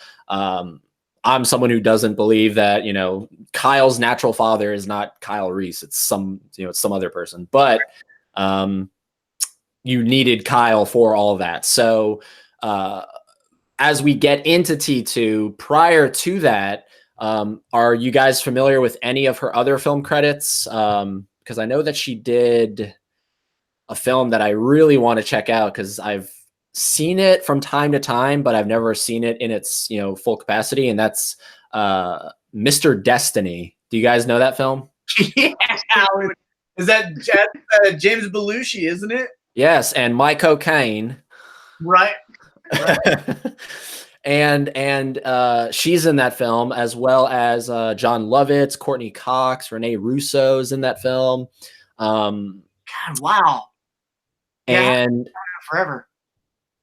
I'm someone who doesn't believe that, you know, Kyle's natural father is not Kyle Reese. It's some other person, but you needed Kyle for all of that. So as we get into T2, prior to that, are you guys familiar with any of her other film credits? Because I know that she did a film that I really want to check out because I've seen it from time to time, but I've never seen it in its, you know, full capacity. And that's Mr. Destiny. Do you guys know that film? Yeah. Is that James Belushi, isn't it? Yes. And My Cocaine. Right. and she's in that film, as well as John Lovitz, Courtney Cox, Renee Russo's in that film. God, wow. And forever.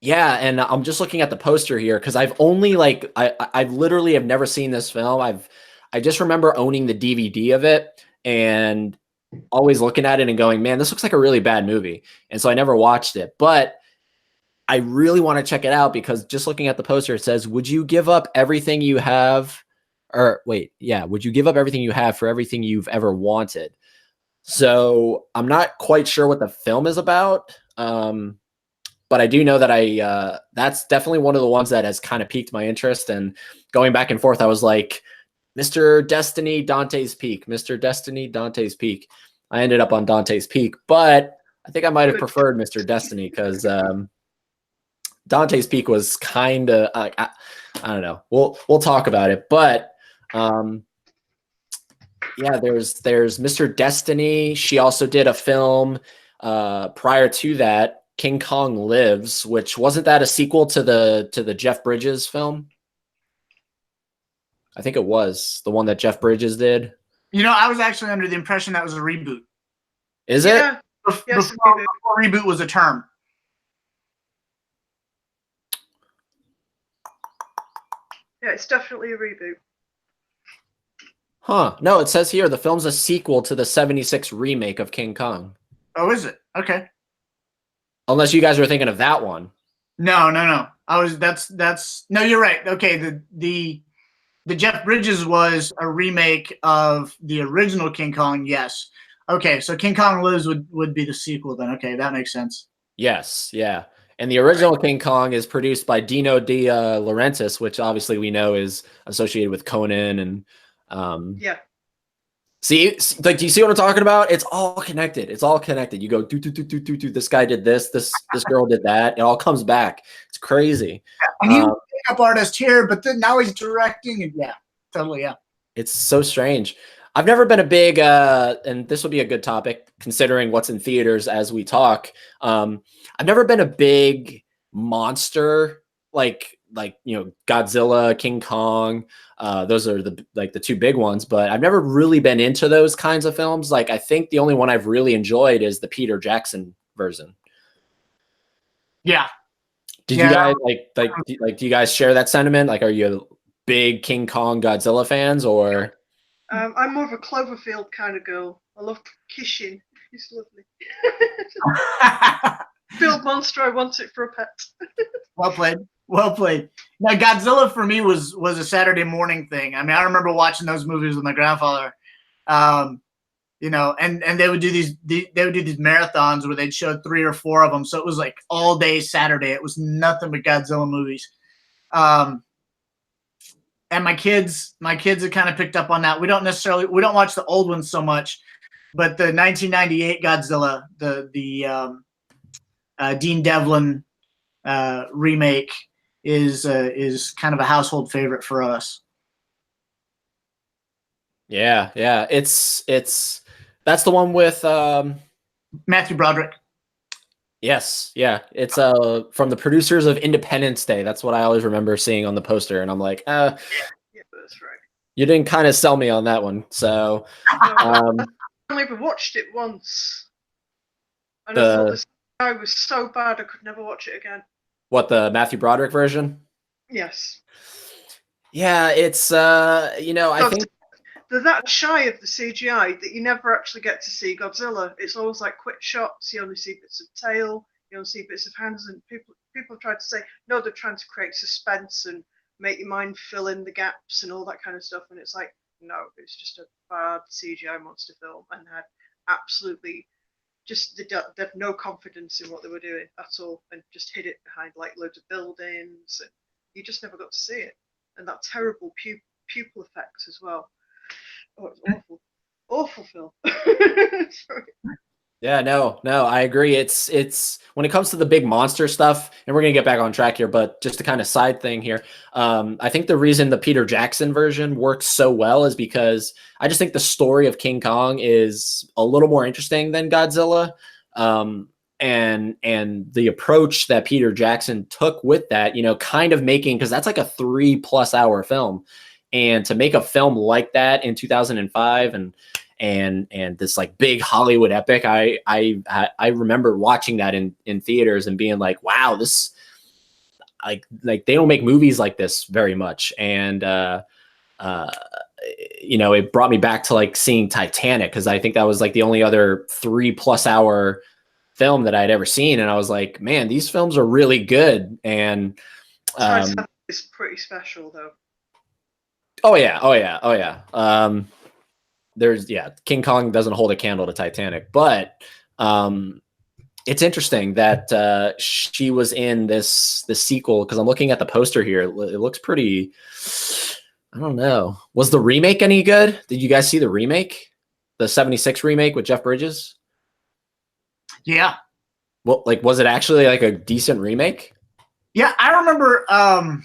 Yeah, and I'm just looking at the poster here because I've only I literally have never seen this film. I just remember owning the DVD of it and always looking at it and going, man, this looks like a really bad movie. And so I never watched it, but I really want to check it out because just looking at the poster, it says, would you give up everything you have? Or wait, yeah, would you give up everything you have for everything you've ever wanted? So I'm not quite sure what the film is about. But I do know that that's definitely one of the ones that has kind of piqued my interest. And going back and forth, I was like, Mr. Destiny, Dante's Peak, Mr. Destiny, Dante's Peak. I ended up on Dante's Peak, but I think I might have preferred Mr. Destiny because Dante's Peak was kind of, I don't know. We'll talk about it, but yeah, there's Mr. Destiny. She also did a film prior to that, King Kong Lives, which wasn't that a sequel to the Jeff Bridges film? I think it was the one that Jeff Bridges did. You know, I was actually under the impression that was a reboot. Is it? Yes, before reboot was a term. Yeah, it's definitely a reboot. Huh. No, it says here the film's a sequel to the 76 remake of King Kong. Oh, is it? Okay. Unless you guys were thinking of that one. No. No, you're right. Okay, the Jeff Bridges was a remake of the original King Kong, yes. Okay, so King Kong Lives would be the sequel then. Okay, that makes sense. Yes, yeah. And the original King Kong is produced by Dino De Laurentiis, which obviously we know is associated with Conan and yeah. See, like, do you see what I'm talking about? It's all connected. It's all connected. You go, do. This guy did this. This girl did that. It all comes back. It's crazy. Yeah. And he was a makeup artist here, but then now he's directing. And yeah, totally, yeah. It's so strange. I've never been a big, and this will be a good topic considering what's in theaters as we talk. I've never been a big monster like like, Godzilla, King Kong. Those are the two big ones, but I've never really been into those kinds of films. Like, I think the only one I've really enjoyed is the Peter Jackson version. Yeah. Did you guys do you guys share that sentiment? Like, are you big King Kong Godzilla fans, or? I'm more of a Cloverfield kind of girl. I love Kishin. He's lovely. Field monster. I want it for a pet. Well played. Well played. Now, Godzilla for me was a Saturday morning thing. I mean, I remember watching those movies with my grandfather. And they would do these marathons where they'd show 3 or 4 of them. So it was like all day Saturday. It was nothing but Godzilla movies. And my kids have kind of picked up on that. We don't watch the old ones so much, but the 1998 Godzilla, the Dean Devlin remake is kind of a household favorite for us. Yeah. It's that's the one with Matthew Broderick. Yes, yeah. It's from the producers of Independence Day. That's what I always remember seeing on the poster, and I'm like, yeah, that's right. You didn't kind of sell me on that one. So I only ever watched it once, and I thought this guy was so bad I could never watch it again. What, the Matthew Broderick version? Yes. Yeah, it's I think they're that shy of the CGI that you never actually get to see Godzilla. It's always like quick shots. You only see bits of tail. You only see bits of hands. And people have tried to say, no, they're trying to create suspense and make your mind fill in the gaps and all that kind of stuff. And it's like, no, it's just a bad CGI monster film, and had absolutely they have no confidence in what they were doing at all, and just hid it behind like loads of buildings. And you just never got to see it. And that terrible pupil effects as well. Oh, it's awful film. Sorry. Yeah, no, I agree. It's when it comes to the big monster stuff, and we're gonna get back on track here, but just a kind of side thing here. I think the reason the Peter Jackson version works so well is because I just think the story of King Kong is a little more interesting than Godzilla. And the approach that Peter Jackson took with that, kind of making, because that's like a 3+ hour film. And to make a film like that in 2005 and this like big Hollywood epic, I remember watching that in theaters and being like, wow, this like they don't make movies like this very much. And it brought me back to like seeing Titanic, because I think that was like the only other 3+ hour film that I'd ever seen, and I was like, man, these films are really good. And it's pretty special though. Oh yeah. King Kong doesn't hold a candle to Titanic, but it's interesting that she was in this sequel, because I'm looking at the poster here. It looks pretty. I don't know. Was the remake any good? Did you guys see the remake, the '76 remake with Jeff Bridges? Yeah. Well, like, was it actually like a decent remake? Yeah, I remember. I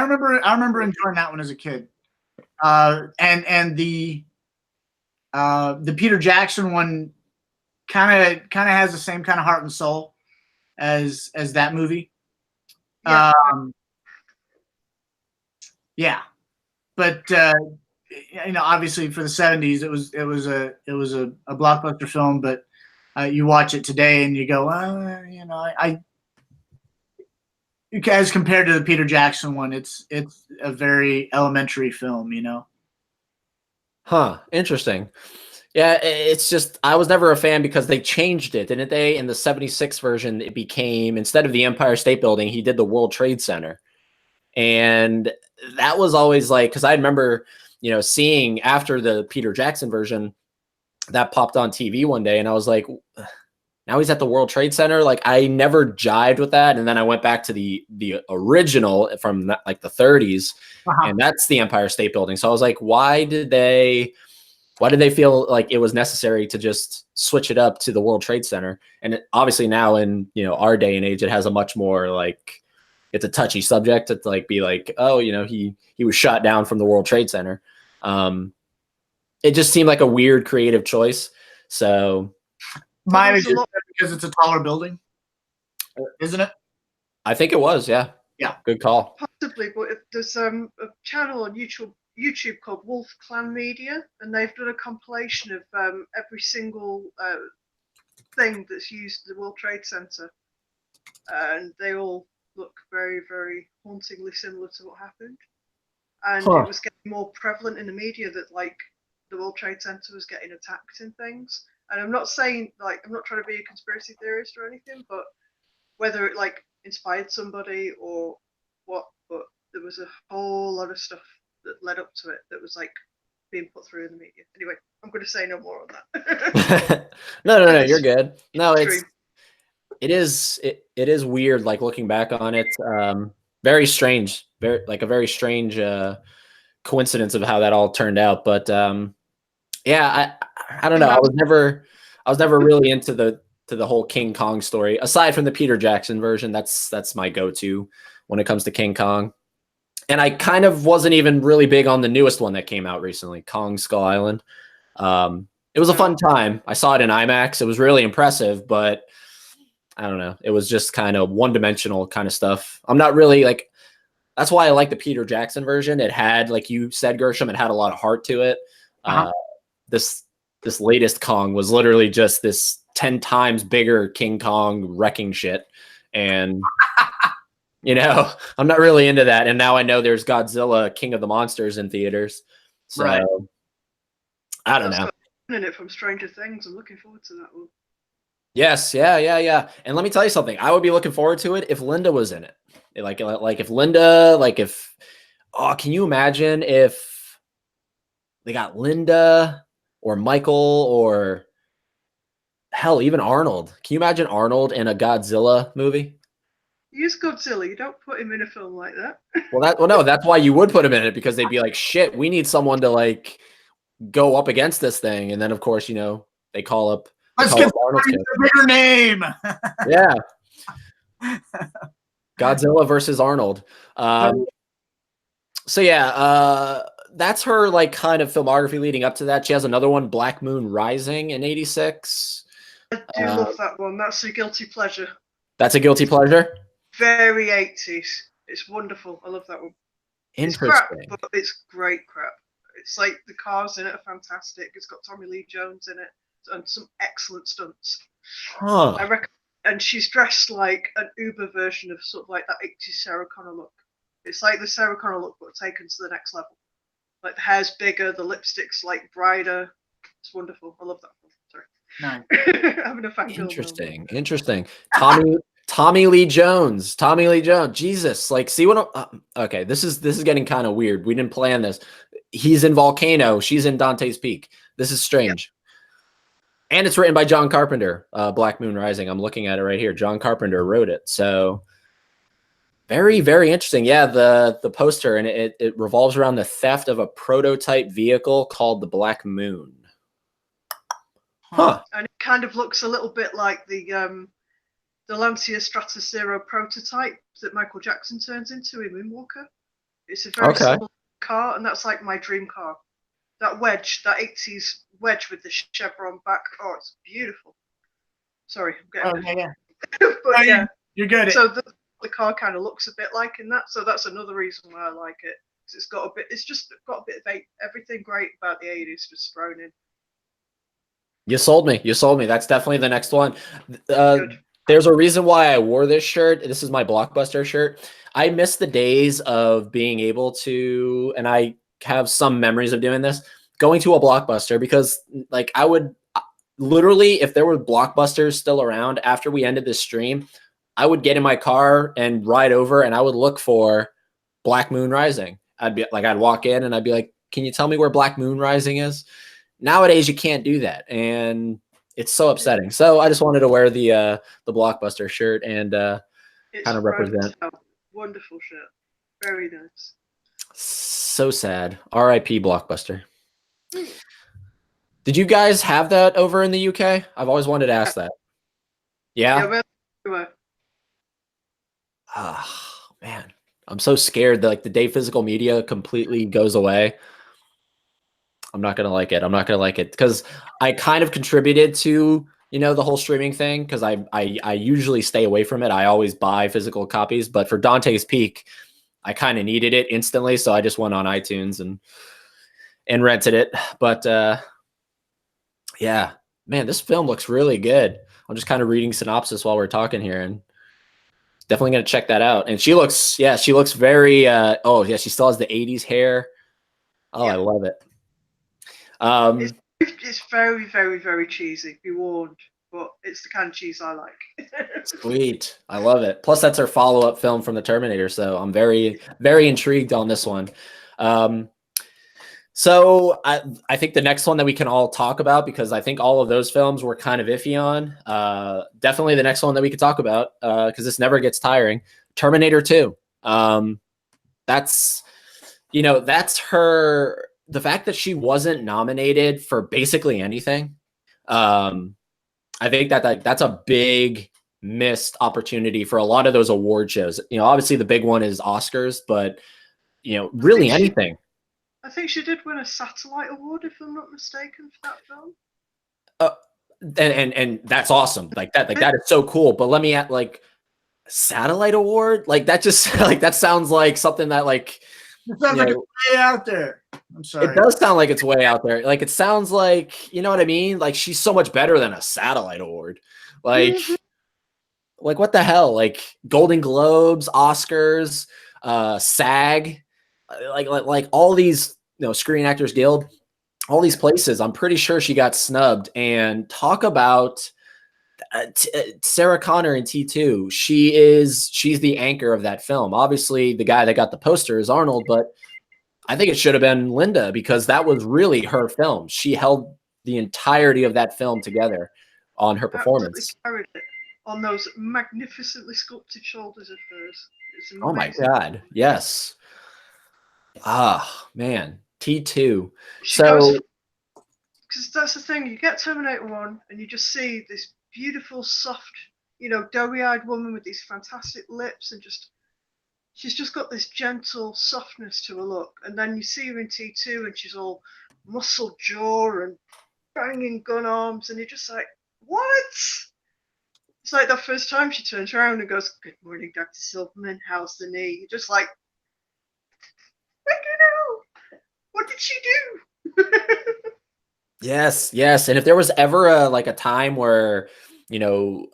remember enjoying that one as a kid. And the Peter Jackson one kind of has the same kind of heart and soul as that movie. Yeah. Yeah. But obviously for the 70s it was a blockbuster film, but you watch it today and you go, as compared to the Peter Jackson one, it's a very elementary film, Interesting. Yeah, it's just, I was never a fan because they changed it, didn't they? In the '76 version, it became, instead of the Empire State Building, he did the World Trade Center. And that was always like, because I remember, seeing after the Peter Jackson version that popped on TV one day, and I was like, now he's at the World Trade Center. Like, I never jived with that. And then I went back to the original from like the 30s, and that's the Empire State Building. So I was like, why did they feel like it was necessary to just switch it up to the World Trade Center? And obviously now in, our day and age, it has a much more like, it's a touchy subject to like be like, oh, he was shot down from the World Trade Center. It just seemed like a weird creative choice. So mine is because it's a taller building, isn't it? I think it was. Yeah. Yeah. Good call. Possibly, but there's a channel on YouTube called Wolf Clan Media, and they've done a compilation of every single thing that's used in the World Trade Center, and they all look very, very hauntingly similar to what happened. And it was getting more prevalent in the media that like the World Trade Center was getting attacked and things. And I'm not saying like I'm not trying to be a conspiracy theorist or anything, but whether it like inspired somebody or what, but there was a whole lot of stuff that led up to it that was like being put through in the media. Anyway, I'm going to say no more on that. No, you're good. No, Extreme. it is weird. Like looking back on it, very strange, very strange coincidence of how that all turned out. But yeah, I don't know. I was never really into the whole King Kong story. Aside from the Peter Jackson version, that's my go-to when it comes to King Kong. And I kind of wasn't even really big on the newest one that came out recently, Kong Skull Island. It was a fun time. I saw it in IMAX. It was really impressive, but I don't know. It was just kind of one-dimensional kind of stuff. I'm not really like. That's why I like the Peter Jackson version. It had, like you said, Gershom, it had a lot of heart to it. This latest Kong was literally just this 10 times bigger King Kong wrecking shit. And, you know, I'm not really into that. And now I know there's Godzilla, King of the Monsters in theaters. So, Right. I don't know. In it from Stranger Things. I'm looking forward to that one. Yes. Yeah. And let me tell you something. I would be looking forward to it if Linda was in it. Like if Linda, can you imagine if they got Linda or Michael or hell, even Arnold? Can you imagine Arnold in a Godzilla movie? Use Godzilla. You don't put him in a film like that. Well, no, that's why you would put him in it, because they'd be like, shit, we need someone to like go up against this thing. And then of course, you know, they call up. Let's get a bigger name. Yeah. Godzilla versus Arnold. So yeah, that's her like kind of filmography leading up to that. She has another one, Black Moon Rising in '86. I do love that one. That's a guilty pleasure. That's a guilty pleasure? Very 80s. It's wonderful. I love that one. Interesting. It's crap, but it's great crap. It's like the cars in it are fantastic. It's got Tommy Lee Jones in it and some excellent stunts. Huh. I reckon. And she's dressed like an Uber version of sort of like that 80s Sarah Connor look. It's like the Sarah Connor look, but taken to the next level. Like the hair's bigger, the lipstick's like brighter. It's wonderful. I love that one. Sorry. No. Having a fan. Interesting. Tommy Lee Jones. Jesus. Like, see what I'm okay. This is getting kind of weird. We didn't plan this. He's in Volcano. She's in Dante's Peak. This is strange. Yep. And it's written by John Carpenter, Black Moon Rising. I'm looking at it right here. John Carpenter wrote it. So very, very interesting. Yeah, the poster, and it revolves around the theft of a prototype vehicle called the Black Moon. Huh. And it kind of looks a little bit like the Lancia Stratosero prototype that Michael Jackson turns into in Moonwalker. It's a very similar car, and that's like my dream car. That wedge, that 80s wedge with the chevron back. Oh, it's beautiful. Sorry, I'm getting but yeah, you're good. So the car kind of looks a bit like in that. So that's another reason why I like it. It's got a bit. It's just got a bit of everything great about the 80s just thrown in. You sold me. That's definitely the next one. There's a reason why I wore this shirt. This is my Blockbuster shirt. I miss the days of being able to, and I have some memories of doing this, going to a Blockbuster, because like I would literally, if there were Blockbusters still around after we ended this stream, I would get in my car and ride over, and I would look for Black Moon Rising. I'd walk in and I'd be like, can you tell me where Black Moon Rising is? Nowadays you can't do that, and it's so upsetting. So I just wanted to wear the Blockbuster shirt and kind of represent. Wonderful shirt. Very nice. So sad. R.I.P. Blockbuster. Did you guys have that over in the UK? I've always wanted to ask that. Yeah? Yeah, oh, man. I'm so scared that like the day physical media completely goes away, I'm not going to like it. because I kind of contributed to the whole streaming thing, because I usually stay away from it. I always buy physical copies, but for Dante's Peak, I kind of needed it instantly, so I just went on iTunes and rented it. But yeah, man, this film looks really good. I'm just kind of reading synopsis while we're talking here, and definitely gonna check that out. And she looks very oh yeah, she still has the 80s hair. Oh, I love it. It's very, very, very cheesy, be warned, but it's the kind of cheese I like. Sweet. I love it. Plus, that's her follow-up film from the Terminator, so I'm very, very intrigued on this one. So I think the next one that we can all talk about, because I think all of those films were kind of iffy on, definitely the next one that we could talk about, because this never gets tiring, Terminator 2. That's her, the fact that she wasn't nominated for basically anything. I think that's a big missed opportunity for a lot of those award shows. Obviously the big one is Oscars, but really anything. I think she did win a satellite award, if I'm not mistaken, for that film. And that's awesome. Like that is so cool. But let me at satellite award, that just that sounds like something that it sounds like it's way out there. I'm sorry. It does sound like it's way out there. It sounds like, you know what I mean? Like she's so much better than a satellite award. What the hell? Golden Globes, Oscars, SAG, like all these, Screen Actors Guild, all these places. I'm pretty sure she got snubbed. And talk about Sarah Connor in T2. She's the anchor of that film. Obviously, the guy that got the poster is Arnold, but I think it should have been Linda, because that was really her film. She held the entirety of that film together on her performance. Carried it on those magnificently sculpted shoulders of hers. Oh my God. Yes. Ah, man. T2. Because that's the thing. You get Terminator 1 and you just see this beautiful, soft, doughy-eyed woman with these fantastic lips, and she's just got this gentle softness to her look. And then you see her in T2 and she's all muscle jaw and banging gun arms, and you're just like, what? It's like the first time she turns around and goes, "Good morning, Dr. Silverman. How's the knee?" You're just like, what did she do? Yes. And if there was ever a time where, down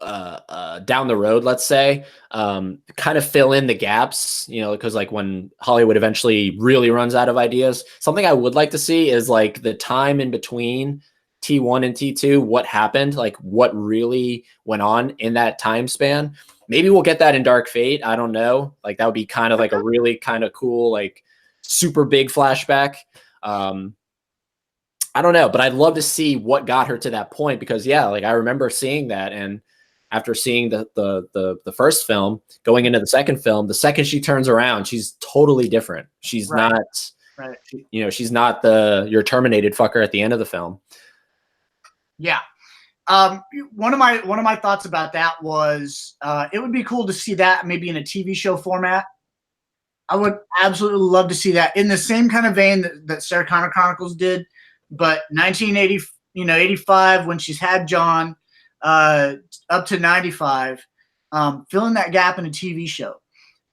the road, let's say, kind of fill in the gaps, because when Hollywood eventually really runs out of ideas, something I would like to see is the time in between T1 and T2, what happened, what really went on in that time span. Maybe we'll get that in Dark Fate. I don't know. That would be kind of a really kind of cool, super big flashback. I don't know, but I'd love to see what got her to that point, because I remember seeing that, and after seeing the first film, going into the second film, the second she turns around, she's totally different. She's not, she's not your terminated fucker at the end of the film. Yeah. One of my thoughts about that was it would be cool to see that maybe in a TV show format. I would absolutely love to see that in the same kind of vein that Sarah Connor Chronicles did. But 85, when she's had John, up to 95, filling that gap in a TV show.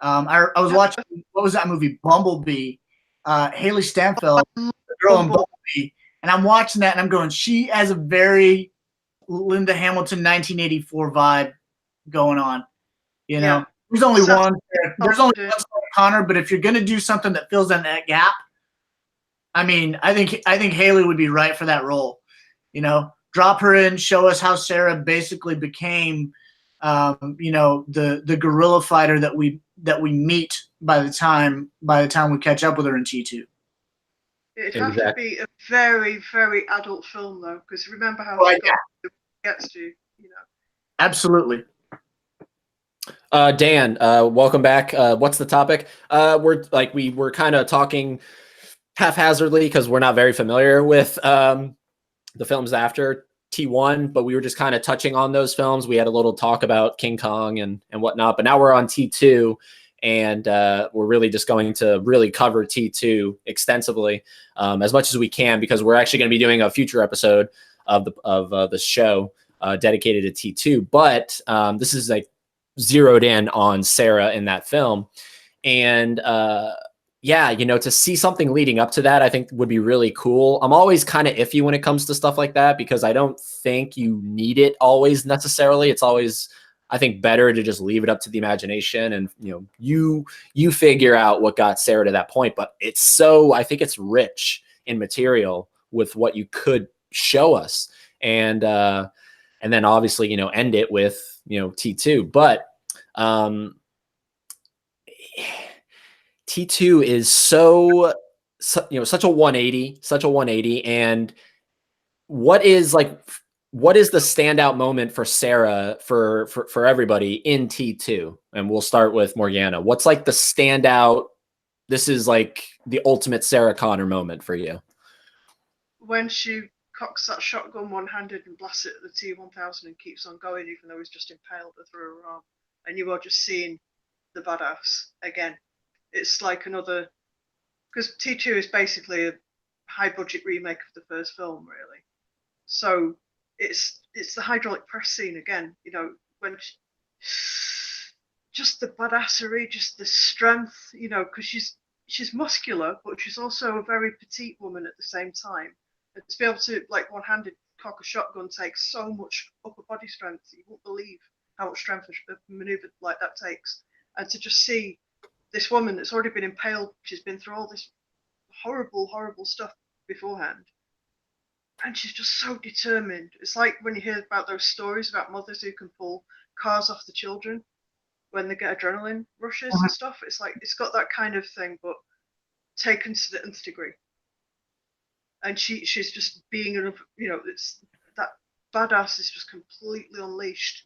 I was watching, what was that movie? Bumblebee. Haley Steinfeld, the girl in Bumblebee. And I'm watching that and I'm going, she has a very Linda Hamilton 1984 vibe going on. There's only one Sarah Connor, but if you're going to do something that fills in that gap, I think Haley would be right for that role. Drop her in, show us how Sarah basically became, the guerrilla fighter that we meet by the time we catch up with her in T2. It'd have to be a very, very adult film, though, because remember how gets to. Absolutely. Dan, welcome back. What's the topic? We're kind of talking haphazardly because we're not very familiar with the films after T1, but we were just kind of touching on those films. We had a little talk about King Kong and whatnot, but now we're on T2, and we're really just going to really cover T2 extensively, as much as we can, because we're actually going to be doing a future episode of the show dedicated to T2, but this is like zeroed in on Sarah in that film. And yeah, you know, to see something leading up to that, I think would be really cool. I'm always kind of iffy when it comes to stuff like that, because I don't think you need it always necessarily. It's always, I think, better to just leave it up to the imagination, and, you know, you figure out what got Sarah to that point. But it's so, I think it's rich in material with what you could show us. And then obviously, you know, end it with, you know, T2. But T2 is so, you know, such a 180. And what is the standout moment for Sarah for everybody in T2? And we'll start with Morganna. What's like the standout, this is like the ultimate Sarah Connor moment for you? When she cocks that shotgun one-handed and blasts it at the T-1000 and keeps on going, even though he's just impaled her through her arm, and you are just seeing the badass again. It's like another, because T2 is basically a high-budget remake of the first film, really. So it's the hydraulic press scene again. You know, when just the badassery, just the strength. You know, because she's muscular, but she's also a very petite woman at the same time. And to be able to, like, one-handed cock a shotgun takes so much upper body strength. You won't believe how much strength a maneuver like that takes. And to just see this woman that's already been impaled, she's been through all this horrible, horrible stuff beforehand, and she's just so determined. It's like when you hear about those stories about mothers who can pull cars off the children when they get adrenaline rushes and stuff. It's like, it's got that kind of thing, but taken to the nth degree. And she's just being, you know, it's that badass is just completely unleashed.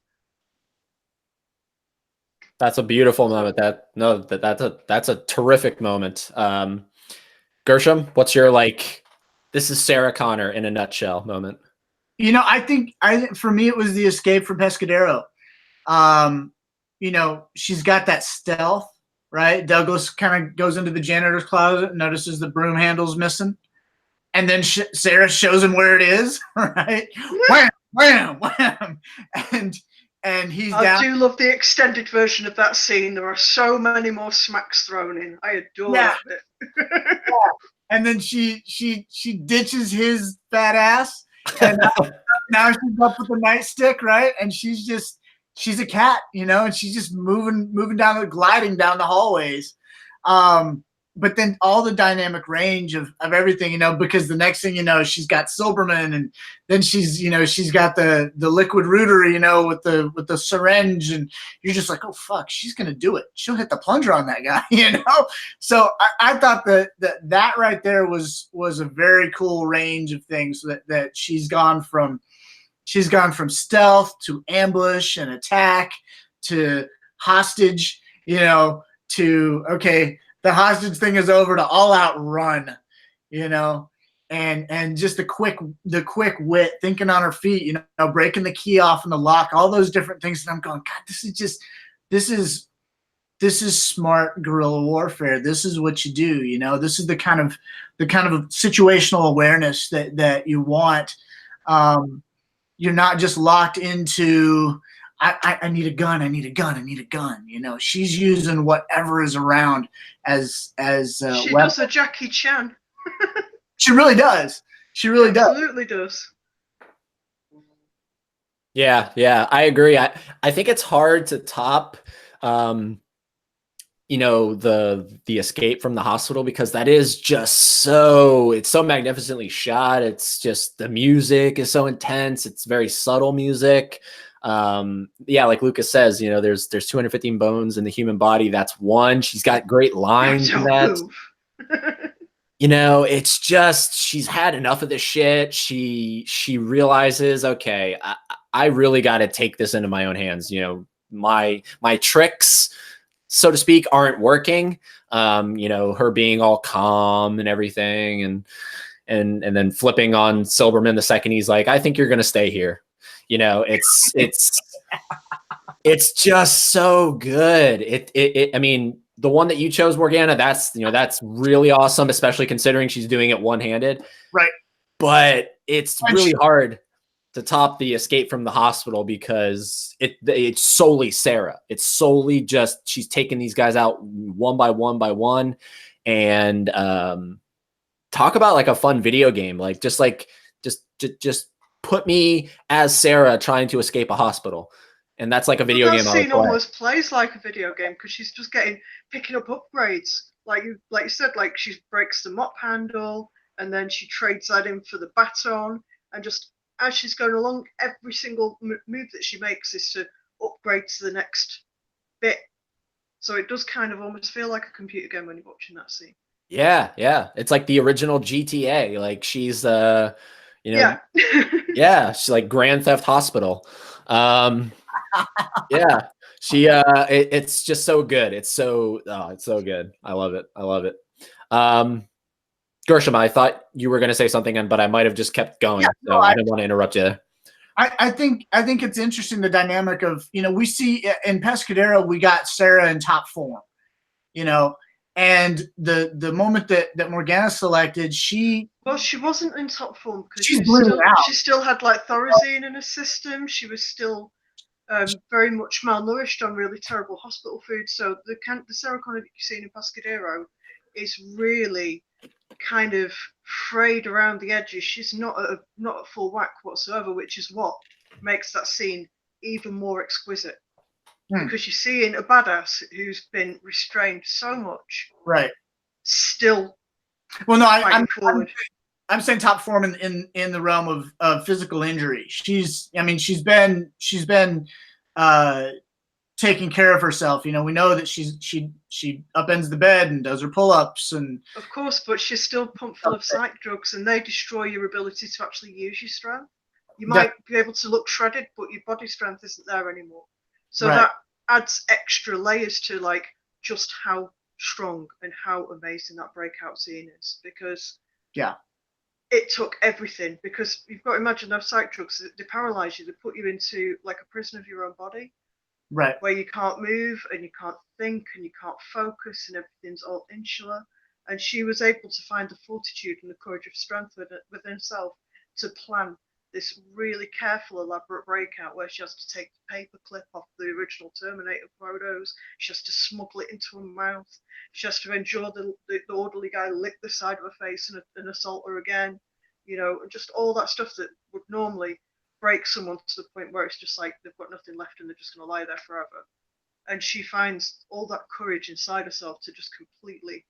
That's a beautiful moment. That's a terrific moment. Gershom, what's your, like, this is Sarah Connor in a nutshell moment? You know, I think for me it was the escape from Pescadero. You know, she's got that stealth, right? Douglas kind of goes into the janitor's closet and notices the broom handle's missing, and then Sarah shows him where it is, right? Wham, wham, wham, and he's down. I do love the extended version of that scene. There are so many more smacks thrown in. I adore it. Yeah. And then she ditches his fat ass, and now she's up with the nightstick, right? And she's a cat, you know, and she's just moving down, gliding down the hallways. But then all the dynamic range of everything, you know, because the next thing you know, she's got Silberman, and then she's got the liquid rooter, you know, with the syringe, and you're just like, oh fuck, she's gonna do it. She'll hit the plunger on that guy, you know. So I thought that right there was a very cool range of things that she's gone from stealth to ambush and attack to hostage, you know, to okay, the hostage thing is over, to all out run, you know, and just the quick wit, thinking on her feet, you know, breaking the key off in the lock, all those different things. And I'm going, God, this is smart guerrilla warfare. This is what you do, you know. This is the kind of situational awareness that you want. You're not just locked into, I need a gun. You know, she's using whatever is around as she does a Jackie Chan. She really does. She really does. Absolutely does. Yeah, I agree. I think it's hard to top, you know, the escape from the hospital, because that is just it's so magnificently shot. It's just, the music is so intense. It's very subtle music. Yeah, like Lucas says, you know, there's 215 bones in the human body. That's one. She's got great lines in that. You know, it's just, she's had enough of this shit. She realizes, okay, I really got to take this into my own hands. You know, my tricks, so to speak, aren't working. You know, her being all calm and everything, and then flipping on Silberman the second he's like, I think you're gonna stay here. You know, it's just so good. I mean, the one that you chose, Morganna, that's really awesome, especially considering she's doing it one-handed. Right. But it's really hard to top the escape from the hospital, because it's solely Sarah. It's solely just she's taking these guys out one by one, and talk about like a fun video game. Like just put me as Sarah trying to escape a hospital, and that's like a video game. That scene almost plays like a video game because she's just picking up upgrades. Like you said, like she breaks the mop handle, and then she trades that in for the baton, and just as she's going along, every single move that she makes is to upgrade to the next bit. So it does kind of almost feel like a computer game when you're watching that scene. Yeah, yeah. It's like the original GTA. Like she's yeah. She's like Grand Theft Hospital. Yeah. She it's just so good. It's so good. I love it. I love it. Gershom, I thought you were going to say something, but I might have just kept going. Yeah, so I didn't want to interrupt you. I think it's interesting, the dynamic of, we see in Pescadero, we got Sarah in top form, and the moment that Morganna selected, she wasn't in top form because she still had like Thorazine in her system. She was still very much malnourished on really terrible hospital food. So the Sarah Connor that you've seen in Pescadero is really kind of frayed around the edges. She's not at full whack whatsoever, which is what makes that scene even more exquisite. Because you're seeing a badass who's been restrained so much, right? Still, well, no, I'm saying top form in the realm of physical injury. She's been taking care of herself. We know that she upends the bed and does her pull-ups, and of course, but she's still pumped full of psych drugs, and they destroy your ability to actually use your strength. You might be able to look shredded, but your body strength isn't there anymore. So that adds extra layers to like just how strong and how amazing that breakout scene is, because it took everything. Because you've got to imagine those psych drugs, they paralyze you, they put you into like a prison of your own body. Right. Where you can't move and you can't think and you can't focus and everything's all insular. And she was able to find the fortitude and the courage of strength within herself to plan this really careful, elaborate breakout where she has to take the paper clip off the original Terminator photos. She has to smuggle it into her mouth. She has to endure the orderly guy lick the side of her face and assault her again. Just all that stuff that would normally break someone to the point where it's just like they've got nothing left and they're just going to lie there forever. And she finds all that courage inside herself to just completely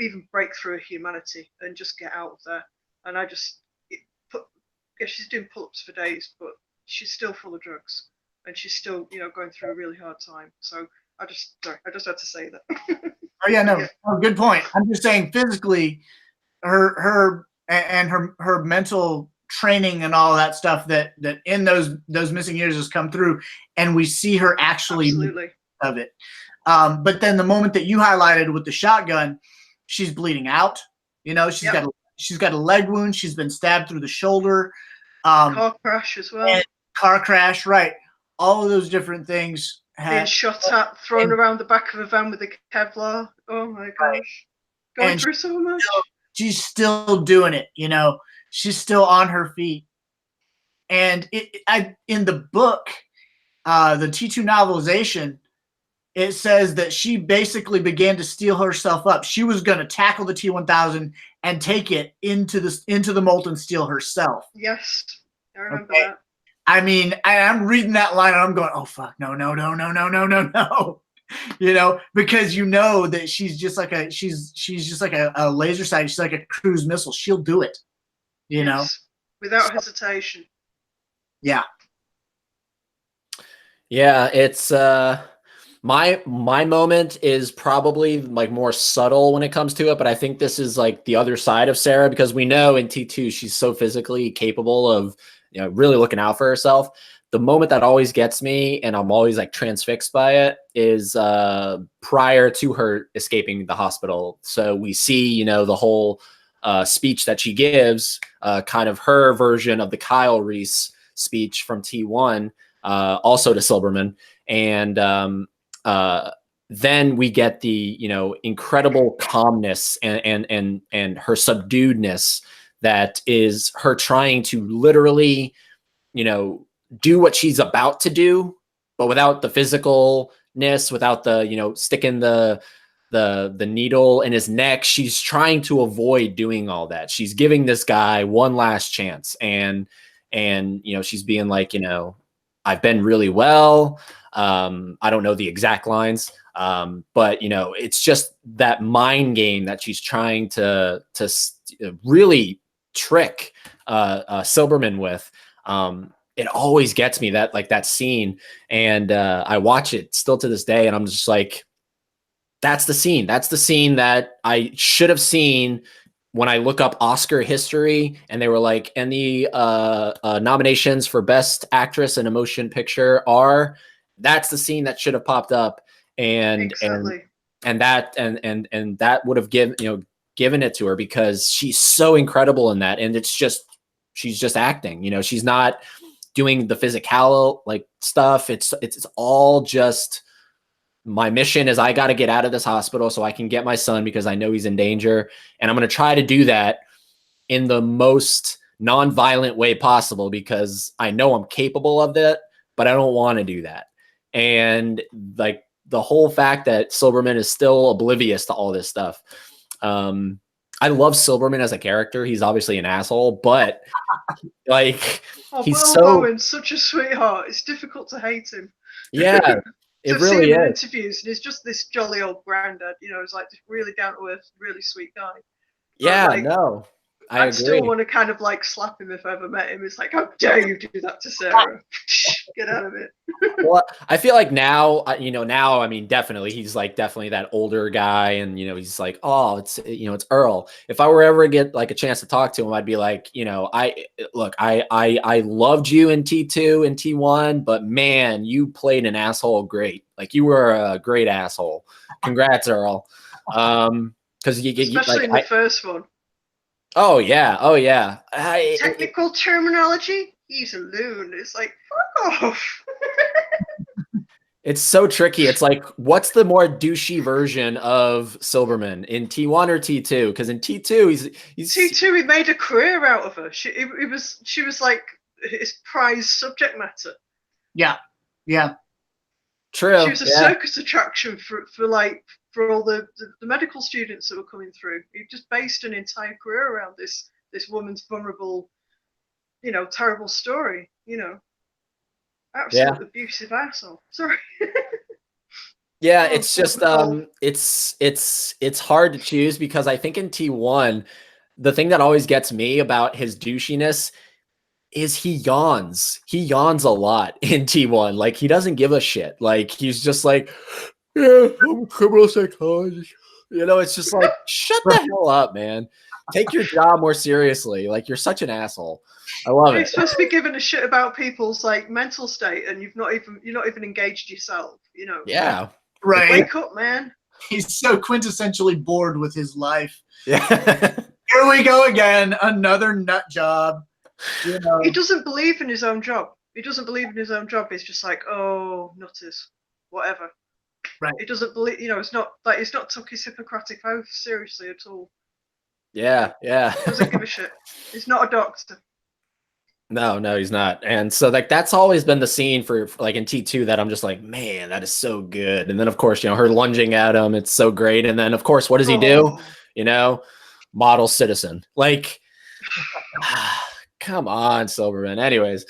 even break through her humanity and just get out of there. And she's doing pull-ups for days, but she's still full of drugs and she's still, going through a really hard time. So I just had to say that. Oh yeah, no, good point. I'm just saying physically, her mental training and all that stuff that in those missing years has come through, and we see her actually of it. But then the moment that you highlighted with the shotgun, she's bleeding out. She's got a leg wound. She's been stabbed through the shoulder. Car crash as well. Car crash, right? All of those different things. Being shot at, thrown around the back of a van with a Kevlar. Oh my gosh, going through so much. She's still doing it. She's still on her feet. And in the book, the T2 novelization, it says that she basically began to steel herself up. She was going to tackle the T-1000 and take it into the molten steel herself. Yes, I remember that. I mean, I'm reading that line and I'm going, oh fuck, no. Because that she's just like a laser sight. She's like a cruise missile. She'll do it. Without hesitation. Yeah. Yeah, it's my moment is probably like more subtle when it comes to it, but I think this is like the other side of Sarah, because we know in T2 she's so physically capable of really looking out for herself. The moment that always gets me, and I'm always like transfixed by it, is prior to her escaping the hospital. So we see the whole speech that she gives, kind of her version of the Kyle Reese speech from T1, also to Silberman. And then we get the, incredible calmness and her subduedness that is her trying to literally you know, do what she's about to do, but without the physicalness, without the, you know, sticking the needle in his neck. She's trying to avoid doing all that. She's giving this guy one last chance. And, you know, she's being like, you know, I've been really well. I don't know the exact lines. But you know, it's just that mind game that she's trying to really trick Silberman with. It always gets me, that like that scene, and I watch it still to this day, and I'm just like, that's the scene. That's the scene that I should have seen when I look up Oscar history, and they were like, and the nominations for Best Actress in a Motion Picture are. That's the scene that should have popped up, and Exactly. and that would have given it to her, because she's so incredible in that, and it's just, she's just acting. You know, she's not doing the physical like stuff. It's all just, my mission is I got to get out of this hospital so I can get my son, because I know he's in danger, and I'm going to try to do that in the most non-violent way possible, because I know I'm capable of that, but I don't want to do that. And like the whole fact that Silberman is still oblivious to all this stuff. I love Silberman as a character. He's obviously an asshole, but like, he's Bowen's such a sweetheart. It's difficult to hate him. Yeah, it really seen him in is. interviews, and he's just this jolly old granddad. You know, he's like this really down to earth, really sweet guy. Yeah, like, no, I agree. still want to kind of like slap him if I ever met him. It's like, how dare you do that to Sarah? Get out of it. Well, I feel like now, now, I mean, definitely, he's like definitely that older guy, and you know, he's like, oh, it's it's Earl. If I were ever get like a chance to talk to him, I'd be like, I loved you in T2 and T1, but man, you played an asshole great. Like, you were a great asshole. Congrats, Earl. Because especially in the first one. Oh yeah, Technical terminology. He's a loon. It's like, fuck off. It's so tricky. It's like, what's the more douchey version of Silberman, in T1 or T2? Because in T2, he's T2. He made a career out of her. She was like his prize subject matter. Yeah, yeah. True. She was a circus attraction for all the medical students that were coming through. He just based an entire career around this woman's vulnerable, terrible story. Absolute abusive asshole. Sorry. Yeah, it's just it's hard to choose, because I think in T1, the thing that always gets me about his douchiness is he yawns. He yawns a lot in T1. Like, he doesn't give a shit. Like, he's just like, yeah, I'm a criminal psychologist. It's just like, shut the hell up, man. Take your job more seriously. Like, you're such an asshole. I love it. You're supposed to be giving a shit about people's like mental state, and you're not even engaged yourself. Yeah. Right. Wake up, man. He's so quintessentially bored with his life. Yeah. Here we go again. Another nut job. He doesn't believe in his own job. He's just like, oh, nutters, whatever. Right. He doesn't believe. It's not like he's not took his Hippocratic oath seriously at all. Yeah. Doesn't give a shit. He's not a doctor. No, he's not. And so like, that's always been the scene for like in T2 that I'm just like, man, that is so good. And then of course, her lunging at him, it's so great. And then of course, what does he do? Model citizen. Like, come on, Silberman. Anyways,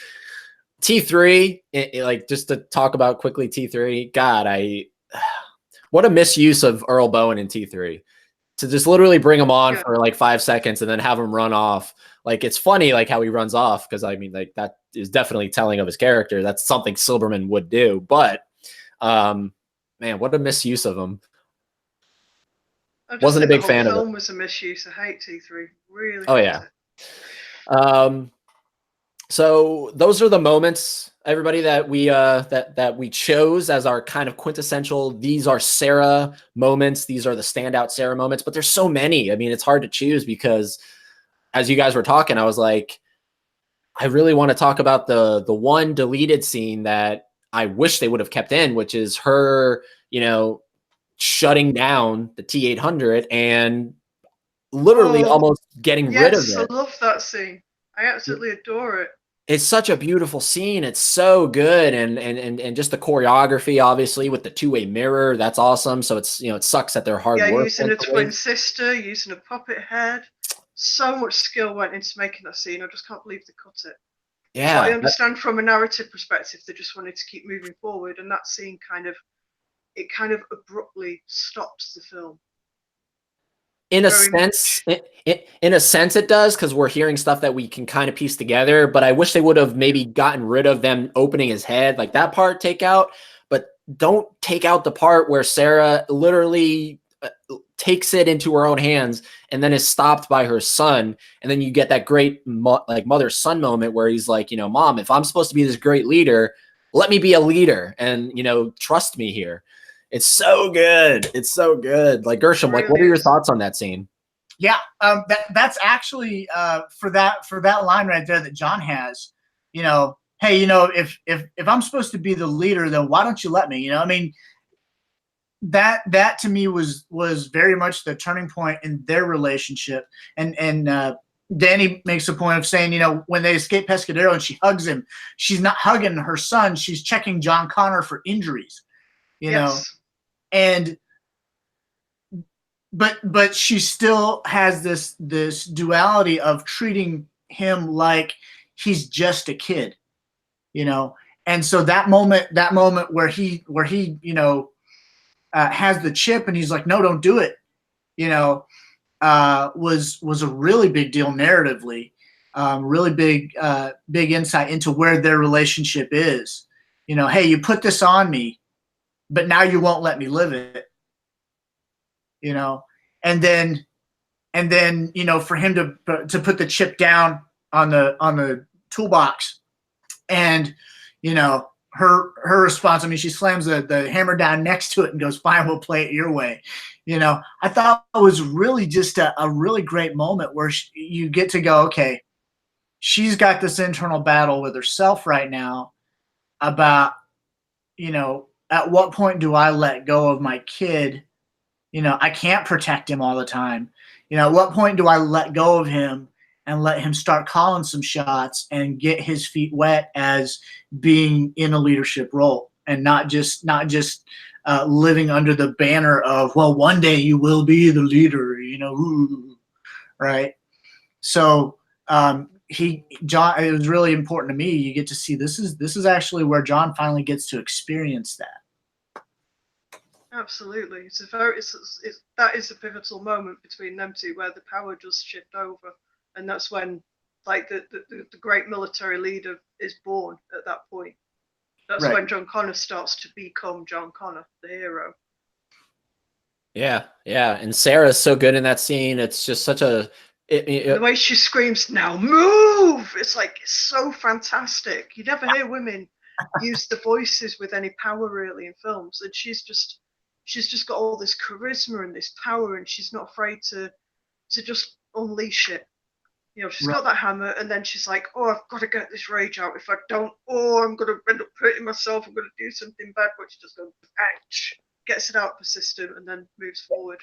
T3, like, just to talk about quickly, T3, God, what a misuse of Earl Bowen in T3. To just literally bring him on for like 5 seconds and then have him run off. Like, it's funny, like, how he runs off, because I mean, like, that is definitely telling of his character. That's something Silberman would do. But man, what a misuse of him. Wasn't a big fan of it. The film was a misuse. I hate T3. Really. Oh yeah. So those are the moments, everybody, that we that we chose as our kind of quintessential. These are Sarah moments. These are the standout Sarah moments. But there's so many. I mean, it's hard to choose, because as you guys were talking, I was like, I really want to talk about the one deleted scene that I wish they would have kept in, which is her, shutting down the T-800 and literally almost getting rid of it. I love that scene. I absolutely adore it. It's such a beautiful scene. It's so good. And just the choreography, obviously, with the two-way mirror, that's awesome. So it's, it sucks that they're hard Yeah, work. using a twin sister, using a puppet head. So much skill went into making that scene. I just can't believe they cut it. Yeah. But I understand from a narrative perspective, they just wanted to keep moving forward, and that scene kind of abruptly stops the film. In a sense, in a sense it does, because we're hearing stuff that we can kind of piece together, but I wish they would have maybe gotten rid of them opening his head, like that part take out, but don't take out the part where Sarah literally takes it into her own hands and then is stopped by her son. And then you get that great like mother-son moment where he's like, Mom, if I'm supposed to be this great leader, let me be a leader and, trust me here. It's so good. It's so good. Like Gershom, like what are your thoughts on that scene? Yeah, that's actually for that line right there that John has. Hey, if I'm supposed to be the leader, then why don't you let me? I mean, that to me was very much the turning point in their relationship. And Danny makes a point of saying, when they escape Pescadero and she hugs him, she's not hugging her son, she's checking John Connor for injuries. Yes. And but she still has this duality of treating him like he's just a kid, and so that moment where he has the chip and he's like, no, don't do it, was a really big deal narratively, really big insight into where their relationship is. Hey, you put this on me, but now you won't let me live it. And then for him to put the chip down on the toolbox, and her response, I mean, she slams the hammer down next to it and goes, fine, we'll play it your way. I thought it was really just a really great moment where you get to go, okay, she's got this internal battle with herself right now about, at what point do I let go of my kid? I can't protect him all the time. At what point do I let go of him and let him start calling some shots and get his feet wet as being in a leadership role, and not just living under the banner of, well, one day you will be the leader, right? So John, it was really important to me. You get to see this is actually where John finally gets to experience that. Absolutely, that is a pivotal moment between them two where the power just shift over, and that's when, like, the great military leader is born at that point. That's right. When John Connor starts to become John Connor, the hero. Yeah, and Sarah's so good in that scene. It's just such a the way she screams, "Now move!" It's so fantastic. You never hear women use the voices with any power really in films, and she's just got all this charisma and this power, and she's not afraid to just unleash it. She's got that hammer, and then she's like, oh, I've got to get this rage out. If I don't, I'm going to end up hurting myself. I'm going to do something bad. But she just goes, ouch, gets it out of the system, and then moves forward.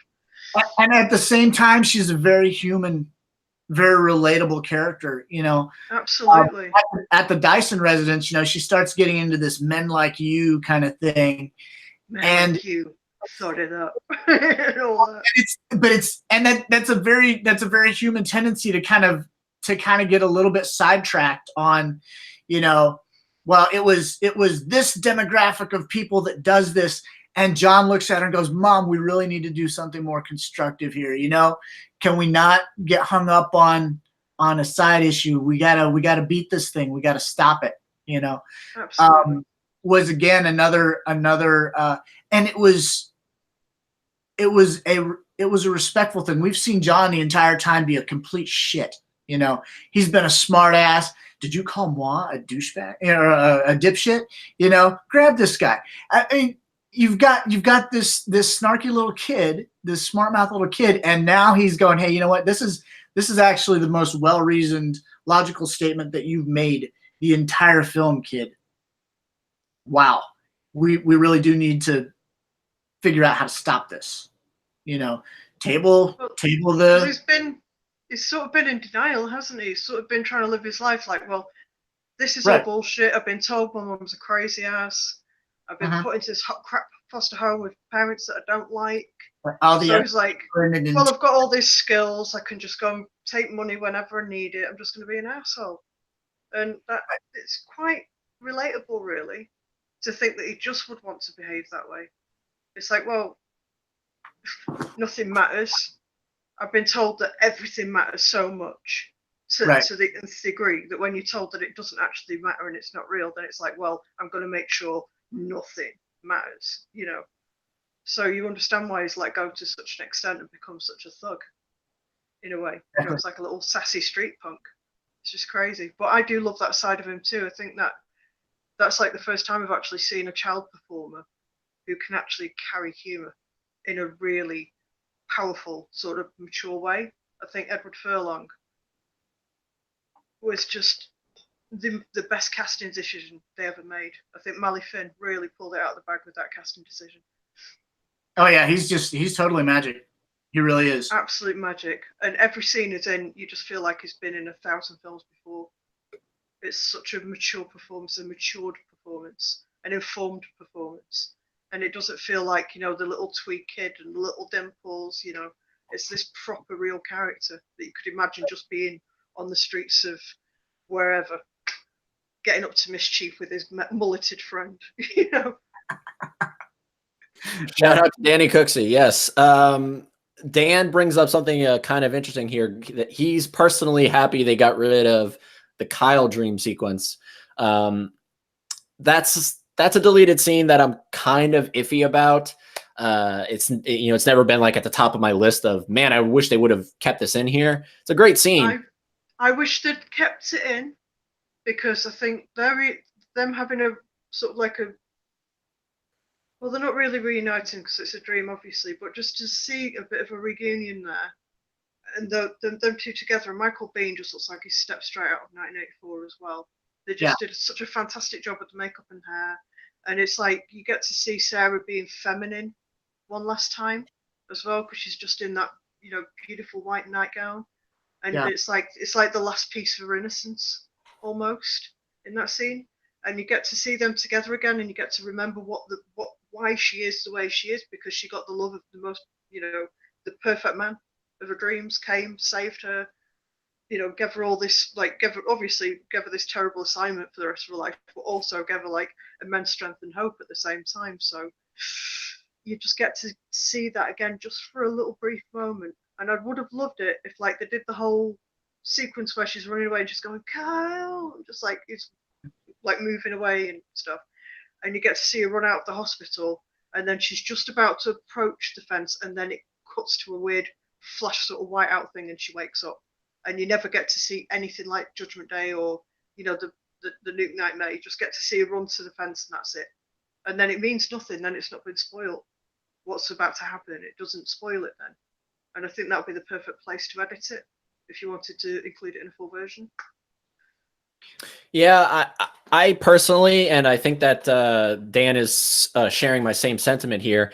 And at the same time, she's a very human, very relatable character, Absolutely. At the Dyson residence, she starts getting into this men like you kind of thing. Men like you. Sort it up. That's a very human tendency to kind of get a little bit sidetracked on, well, it was this demographic of people that does this, and John looks at her and goes, Mom, we really need to do something more constructive here. Can we not get hung up on a side issue? We gotta beat this thing. We gotta stop it. Absolutely. Was again another and it was a respectful thing. We've seen John the entire time be a complete shit. He's been a smart ass. Did you call moi a douchebag or a dipshit? Grab this guy. I mean, you've got this snarky little kid, this smart mouth little kid, and now he's going, hey, you know what? This is actually the most well-reasoned, logical statement that you've made the entire film, kid. Wow, we really do need to figure out how to stop this. Table the. He's sort of been in denial, hasn't he? He's sort of been trying to live his life like, well, this is all bullshit. I've been told my mum's a crazy ass. I've been put into this hot crap foster home with parents that I don't like. So he's like, well, I've got all these skills. I can just go and take money whenever I need it. I'm just going to be an asshole. And that it's quite relatable, really, to think that he just would want to behave that way. It's like, well, nothing matters. I've been told that everything matters so much to the nth degree that when you're told that it doesn't actually matter and it's not real, then it's like, well, I'm going to make sure nothing matters, you know. So you understand why he's let go to such an extent and become such a thug, in a way. You know, it's like a little sassy street punk. It's just crazy. But I do love that side of him too. I think that's like the first time I've actually seen a child performer who can actually carry humour in a really powerful, sort of mature way. I think Edward Furlong was just the best casting decision they ever made. I think Mally Finn really pulled it out of the bag with that casting decision. Oh yeah, he's totally magic. He really is. Absolute magic. And every scene is in, you just feel like he's been in 1,000 films before. It's such a mature performance, a matured performance, an informed performance. And it doesn't feel like, you know, the little twee kid and the little dimples, you know. It's this proper real character that you could imagine just being on the streets of wherever, getting up to mischief with his mulleted friend, you know. Shout out to Danny Cooksey. Yes. Dan brings up something kind of interesting here, that he's personally happy they got rid of the Kyle dream sequence. That's a deleted scene that I'm kind of iffy about. It's never been like at the top of my list of, man, I wish they would have kept this in here. It's a great scene. I wish they'd kept it in, because I think them having a sort of like a, well, they're not really reuniting because it's a dream, obviously, but just to see a bit of a reunion there, and them two together, and Michael Biehn just looks like he stepped straight out of 1984 as well. They just did such a fantastic job with the makeup and hair, and it's like you get to see Sarah being feminine one last time as well, because she's just in that, you know, beautiful white nightgown, and it's like the last piece of her innocence almost in that scene. And you get to see them together again, and you get to remember why she is the way she is, because she got the love of the most, you know, the perfect man of her dreams, came, saved her, you know, gave her all this, like, gave her this terrible assignment for the rest of her life, but also gave her like immense strength and hope at the same time. So you just get to see that again just for a little brief moment. And I would have loved it if, like, they did the whole sequence where she's running away and just going, Kyle, just like it's like moving away and stuff, and you get to see her run out of the hospital, and then she's just about to approach the fence, and then it cuts to a weird flash sort of white out thing, and she wakes up, and you never get to see anything like Judgment Day or, you know, the Nuke Nightmare. You just get to see her run to the fence, and that's it. And then it means nothing. Then it's not been spoiled. What's about to happen? It doesn't spoil it then. And I think that would be the perfect place to edit it if you wanted to include it in a full version. Yeah, I personally, and I think that Dan is sharing my same sentiment here.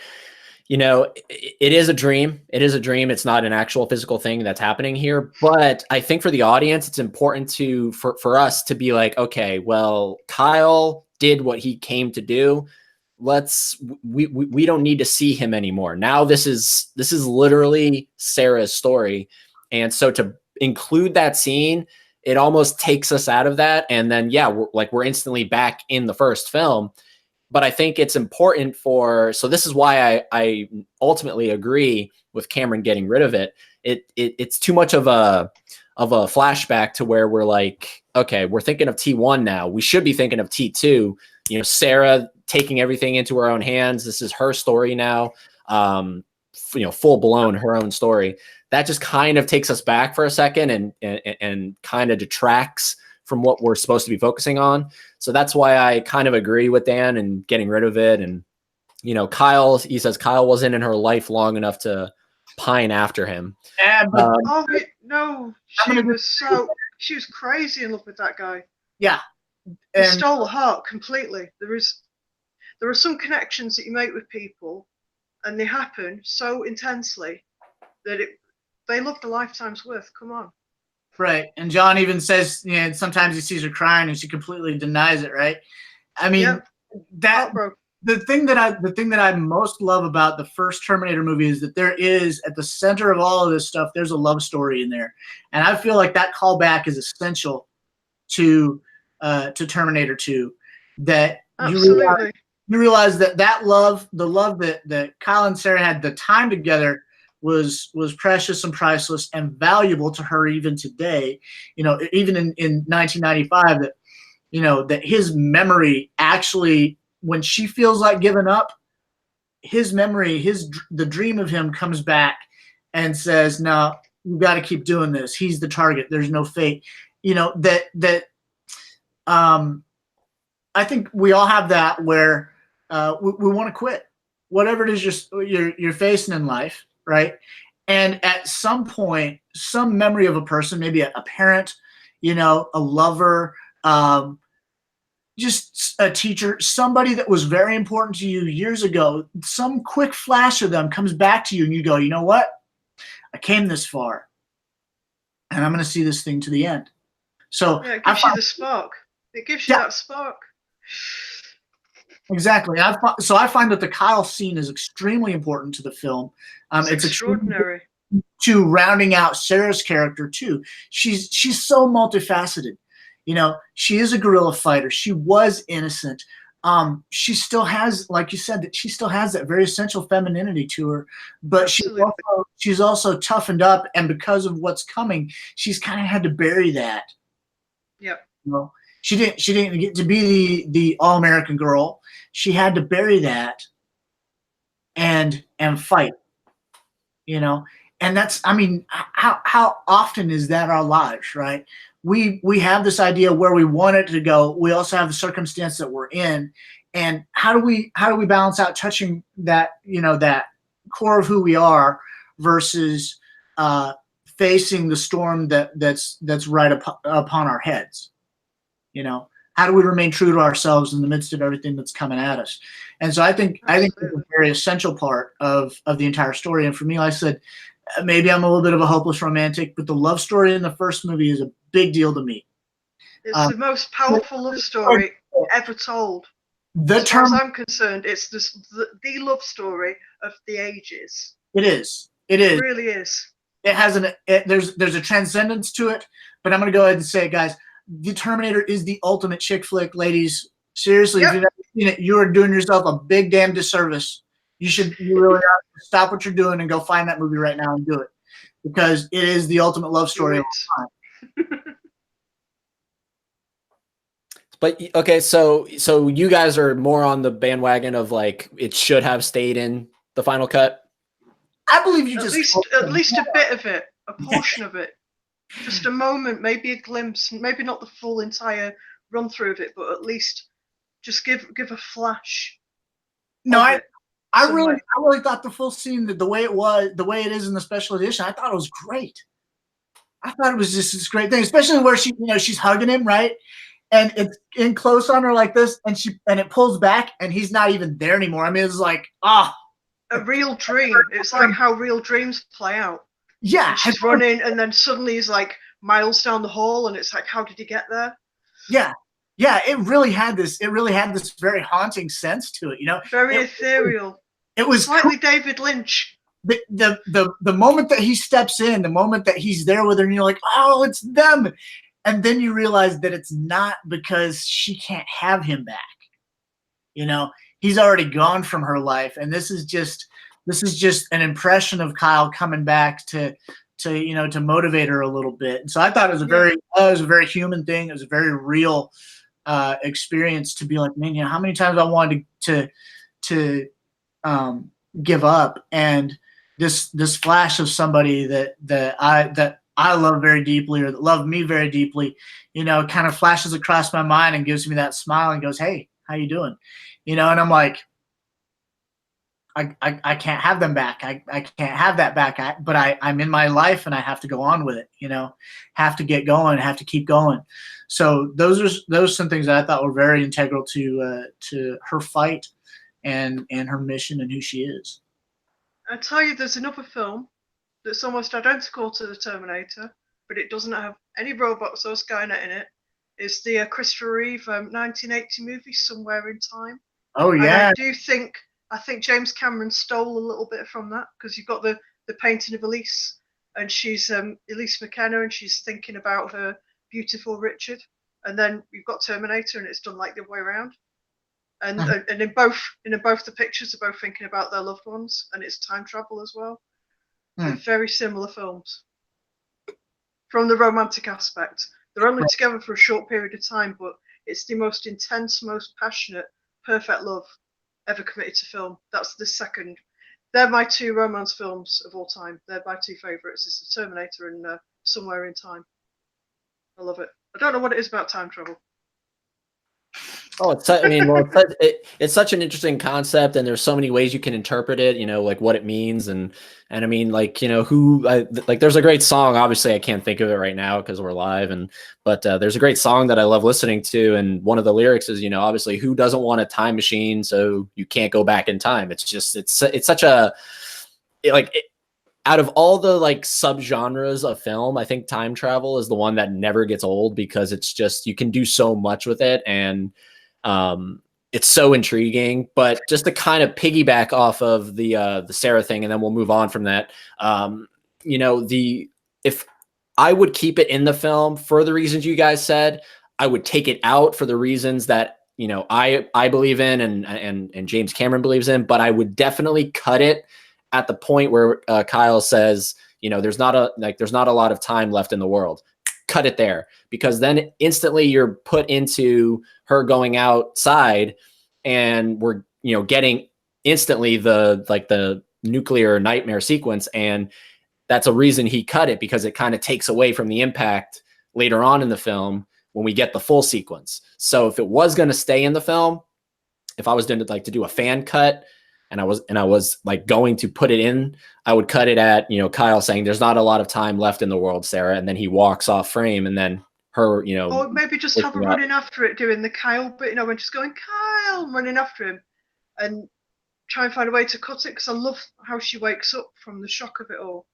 You know, it is a dream. It is a dream. It's not an actual physical thing that's happening here. But I think for the audience, it's important for us to be like, okay, well, Kyle did what he came to do. We don't need to see him anymore. Now this is literally Sarah's story, and so to include that scene, it almost takes us out of that. And then, we're instantly back in the first film. But I think it's important so this is why I ultimately agree with Cameron getting rid of it. It's too much of a flashback to where we're like, okay, we're thinking of T1 now. We should be thinking of T2, you know, Sarah taking everything into her own hands. This is her story now. You know, full blown her own story. That just kind of takes us back for a second and kind of detracts from what we're supposed to be focusing on. So that's why I kind of agree with Dan and getting rid of it. And, you know, he says Kyle wasn't in her life long enough to pine after him. No, she was crazy in love with that guy. Yeah. He stole her heart completely. There are some connections that you make with people, and they happen so intensely that they loved a lifetime's worth. Come on. Right. And John even says, you know, sometimes he sees her crying and she completely denies it, right? I mean, Yep. that Heartbroken. the thing that I most love about the first Terminator movie is that there is, at the center of all of this stuff, there's a love story in there. And I feel like that callback is essential to Terminator 2. That Absolutely. you realize that that love, the love that Kyle and Sarah had, the time together was precious and priceless and valuable to her even today. You know, even in 1995, that, you know, that his memory actually, when she feels like giving up, his memory, the dream of him comes back and says, "No, you got to keep doing this. He's the target. There's no fate." You know, um, I think we all have that where we want to quit, whatever it is you're facing in life, right? And at some point, some memory of a person, maybe a parent, you know, a lover, just a teacher, somebody that was very important to you years ago, some quick flash of them comes back to you and you go, you know what? I came this far and I'm going to see this thing to the end. So Yeah, it gives you the spark. It gives you that spark. Exactly. So I find that the Kyle scene is extremely important to the film. It's extraordinary. To rounding out Sarah's character too. She's so multifaceted. You know, she is a guerrilla fighter. She was innocent. She still has, like you said, that she still has that very essential femininity to her, but she's also toughened up, and because of what's coming, she's kind of had to bury that. Yep. You know, she didn't get to be the all-American girl. She had to bury that and fight. You know, and that's, I mean, how often is that our lives, right? We have this idea where we want it to go. We also have the circumstance that we're in, and how do we balance out touching that, you know, that core of who we are versus facing the storm that's right upon our heads. You know, how do we remain true to ourselves in the midst of everything that's coming at us? And so I think it's a very essential part of the entire story. And for me, like I said, maybe I'm a little bit of a hopeless romantic, but the love story in the first movie is a big deal to me. It's the most powerful love story ever told. As far as I'm concerned, it's the love story of the ages. It is. It really is. It has there's a transcendence to it, but I'm going to go ahead and say it, guys. The Terminator is the ultimate chick flick, ladies. Seriously, if you've never seen it, you are doing yourself a big damn disservice. You really stop what you're doing and go find that movie right now and do it, because it is the ultimate love story of all time. But okay, so you guys are more on the bandwagon of like it should have stayed in the final cut. I believe you at least a bit of it, a portion of it. Just a moment, maybe a glimpse, maybe not the full entire run through of it, but at least just give a flash. No, I really thought the full scene, the way it is in the special edition, I thought it was great. I thought it was just this great thing, especially where she's hugging him, right? And it's in close on her like this, and it pulls back, and he's not even there anymore. I mean, it's like, a real dream. It's like how real dreams play out. Yeah. And she's running, and then suddenly he's like miles down the hall, and it's like, how did he get there? Yeah. Yeah, it really had this very haunting sense to it, you know. Very ethereal. It was slightly David Lynch. The moment that he steps in, the moment that he's there with her, and you're like, oh, it's them. And then you realize that it's not, because she can't have him back. You know, he's already gone from her life, and this is just an impression of Kyle coming back to motivate her a little bit. And so I thought it was a very human thing. It was a very real experience to be like, man, you know, how many times I wanted to give up, and this flash of somebody that I love very deeply, or that loved me very deeply, you know, kind of flashes across my mind and gives me that smile and goes, hey, how you doing? You know, and I'm like, I can't have them back. I can't have that back. But I'm in my life, and I have to go on with it, you know, have to get going, have to keep going. So those are some things that I thought were very integral to her fight and her mission and who she is. I tell you, there's another film that's almost identical to the Terminator, but it doesn't have any robots or Skynet in it. It's the Christopher Reeve 1980 movie Somewhere in Time. Oh And yeah. I think James Cameron stole a little bit from that, because you've got the painting of Elise, and she's Elise McKenna, and she's thinking about her beautiful Richard. And then you've got Terminator, and it's done like the other way around. And in both the pictures, they're both thinking about their loved ones, and it's time travel as well. They're very similar films from the romantic aspect. They're only together for a short period of time, but it's the most intense, most passionate, perfect love ever committed to film. That's the second. They're my two romance films of all time. They're my two favourites. It's The Terminator and Somewhere in Time. I love it. I don't know what it is about time travel. Oh, it's such an interesting concept, and there's so many ways you can interpret it. You know, like what it means, and I mean, like, you know, there's a great song. Obviously, I can't think of it right now because we're live, but there's a great song that I love listening to, and one of the lyrics is, you know, obviously, who doesn't want a time machine so you can't go back in time? It's just it's such a out of all the like subgenres of film, I think time travel is the one that never gets old, because it's just, you can do so much with it, and it's so intriguing. But just to kind of piggyback off of the Sarah thing, and then we'll move on from that. You know, if I would keep it in the film for the reasons you guys said, I would take it out for the reasons that, you know, I believe in, and James Cameron believes in, but I would definitely cut it at the point where Kyle says, you know, there's not a lot of time left in the world. Cut it there, because then instantly you're put into her going outside, and we're, you know, getting instantly the nuclear nightmare sequence, and that's a reason he cut it, because it kind of takes away from the impact later on in the film when we get the full sequence. So if it was going to stay in the film, if I was to do a fan cut, and I was like going to put it in, I would cut it at, you know, Kyle saying there's not a lot of time left in the world, Sarah, and then he walks off frame, and then her, you know, or maybe just have her running after it, doing the Kyle bit, you know, when she's going Kyle, running after him, and try and find a way to cut it, because I love how she wakes up from the shock of it all.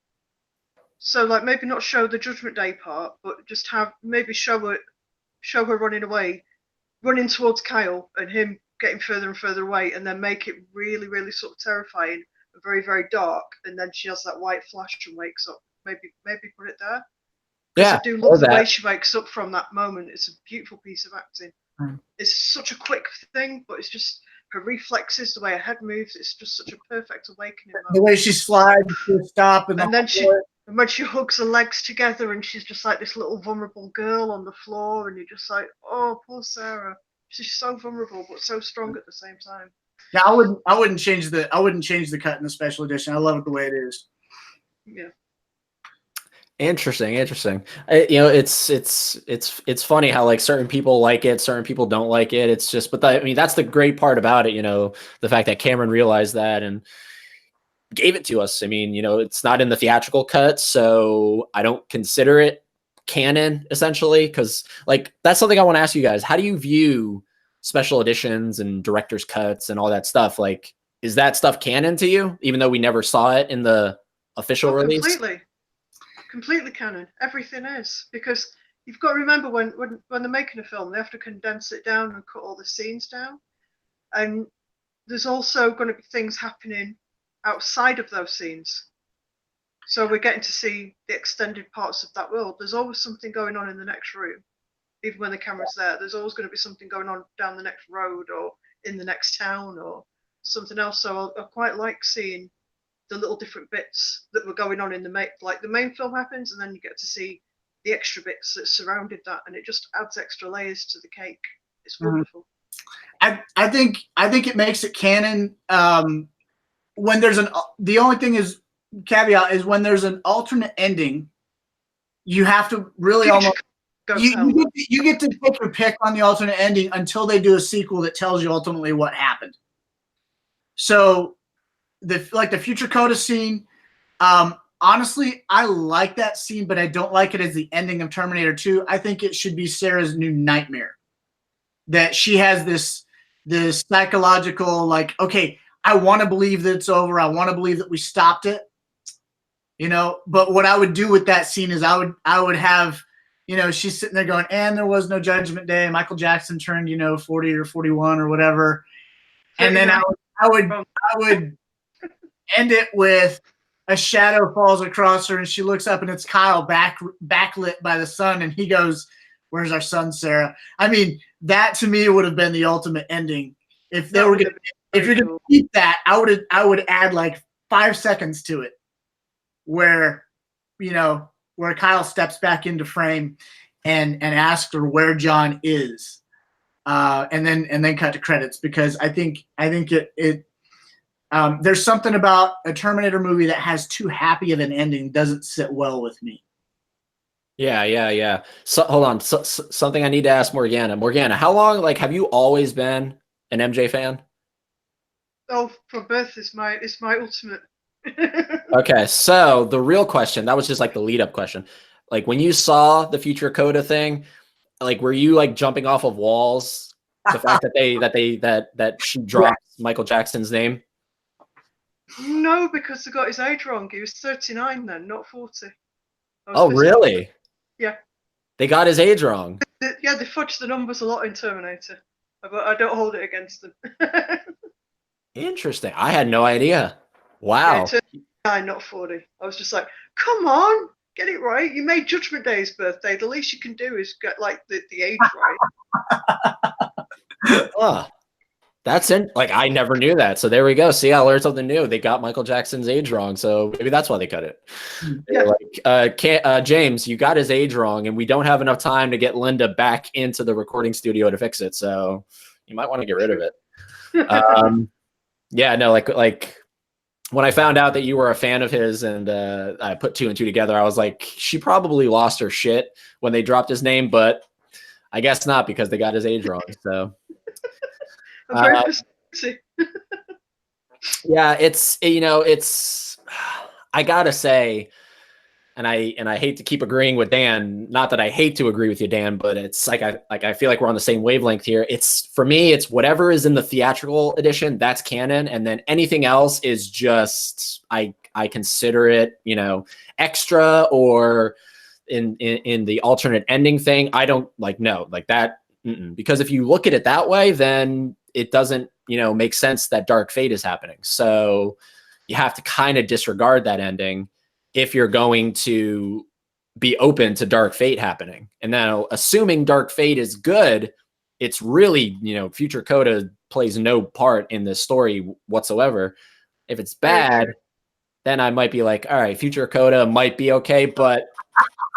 So like, maybe not show the Judgment Day part, but just show her running away, running towards Kyle, and him getting further and further away, and then make it really, really sort of terrifying and very, very dark, and then she has that white flash and wakes up. Maybe put it there. Yeah, I do love the way she wakes up from that moment. It's a beautiful piece of acting. It's such a quick thing, but it's just her reflexes, the way her head moves. It's just such a perfect awakening moment. The way she slides to stop, and then when she hugs her legs together, and she's just like this little vulnerable girl on the floor, and you're just like, oh, poor Sarah. She's so vulnerable but so strong at the same time. Yeah, I wouldn't change the cut in the special edition. I love it the way it is. Yeah. Interesting. You know, it's funny how like certain people like it, certain people don't like it. It's just, but I mean, that's the great part about it. You know, the fact that Cameron realized that and gave it to us. I mean, you know, it's not in the theatrical cut, so I don't consider it canon, essentially, because like that's something I want to ask you guys. How do you view special editions and director's cuts and all that stuff? Like, is that stuff canon to you, even though we never saw it in the official release? Completely canon. Everything is, because you've got to remember when they're making a film, they have to condense it down and cut all the scenes down, and there's also going to be things happening outside of those scenes. So we're getting to see the extended parts of that world. There's always something going on in the next room, even when the camera's there. There's always going to be something going on down the next road or in the next town or something else. So I quite like seeing the little different bits that were going on in the main film happens, and then you get to see the extra bits that surrounded that, and it just adds extra layers to the cake. It's wonderful. I think it makes it canon when there's the only thing is caveat is when there's an alternate ending, you have to really you get to take your pick on the alternate ending until they do a sequel that tells you ultimately what happened. So the Future Coda scene, honestly, I like that scene, but I don't like it as the ending of Terminator 2. I think it should be Sarah's new nightmare. That she has this psychological, like, okay, I want to believe that it's over. I want to believe that we stopped it. you know. But what I would do with that scene is I would have, you know, she's sitting there going, and there was no Judgment Day. Michael Jackson turned, you know, 40 or 41 or whatever. And then I would end it with a shadow falls across her and she looks up and it's Kyle backlit by the sun and he goes, "Where's our son, Sarah?" I mean, that to me would have been the ultimate ending. If they were gonna, if you're gonna keep that, I would add like 5 seconds to it where, you know, where Kyle steps back into frame and asks her where John is. And then cut to credits, because I think it there's something about a Terminator movie that has too happy of an ending doesn't sit well with me. Yeah. So hold on. Something I need to ask Morganna. Morganna, how long, like, have you always been an MJ fan? Oh, from birth is my ultimate. Okay, so the real question, that was just like the lead up question. Like when you saw the Future Coda thing, like were you like jumping off of walls? The fact that she dropped Michael Jackson's name? No, because they got his age wrong. He was 39 then, not 40. Oh, really? Yeah. They got his age wrong. Yeah, they fudged the numbers a lot in Terminator, but I don't hold it against them. Interesting. I had no idea. Wow. Yeah, 39, not 40. I was just like, come on, get it right. You made Judgment Day's birthday. The least you can do is get like the age right. That's in, like, I never knew that. So there we go. See, I learned something new. They got Michael Jackson's age wrong. So maybe that's why they cut it. Yeah. Like, James, you got his age wrong, and we don't have enough time to get Linda back into the recording studio to fix it. So you might want to get rid of it. Yeah, no, like when I found out that you were a fan of his and I put 2 and 2 together, I was like, she probably lost her shit when they dropped his name, but I guess not, because they got his age wrong. So yeah, it's, you know, it's, I gotta say, and I hate to keep agreeing with Dan, not that I hate to agree with you, Dan, but it's like I feel like we're on the same wavelength here. It's, for me, it's whatever is in the theatrical edition, that's canon, and then anything else is just, I consider it, you know, extra, or in the alternate ending thing. I don't like, no, like that, because if you look at it that way, then it doesn't, you know, make sense that Dark Fate is happening. So you have to kind of disregard that ending if you're going to be open to Dark Fate happening. And now, assuming Dark Fate is good, it's really, you know, Future Coda plays no part in this story whatsoever. If it's bad, then I might be like, all right, Future Coda might be okay, but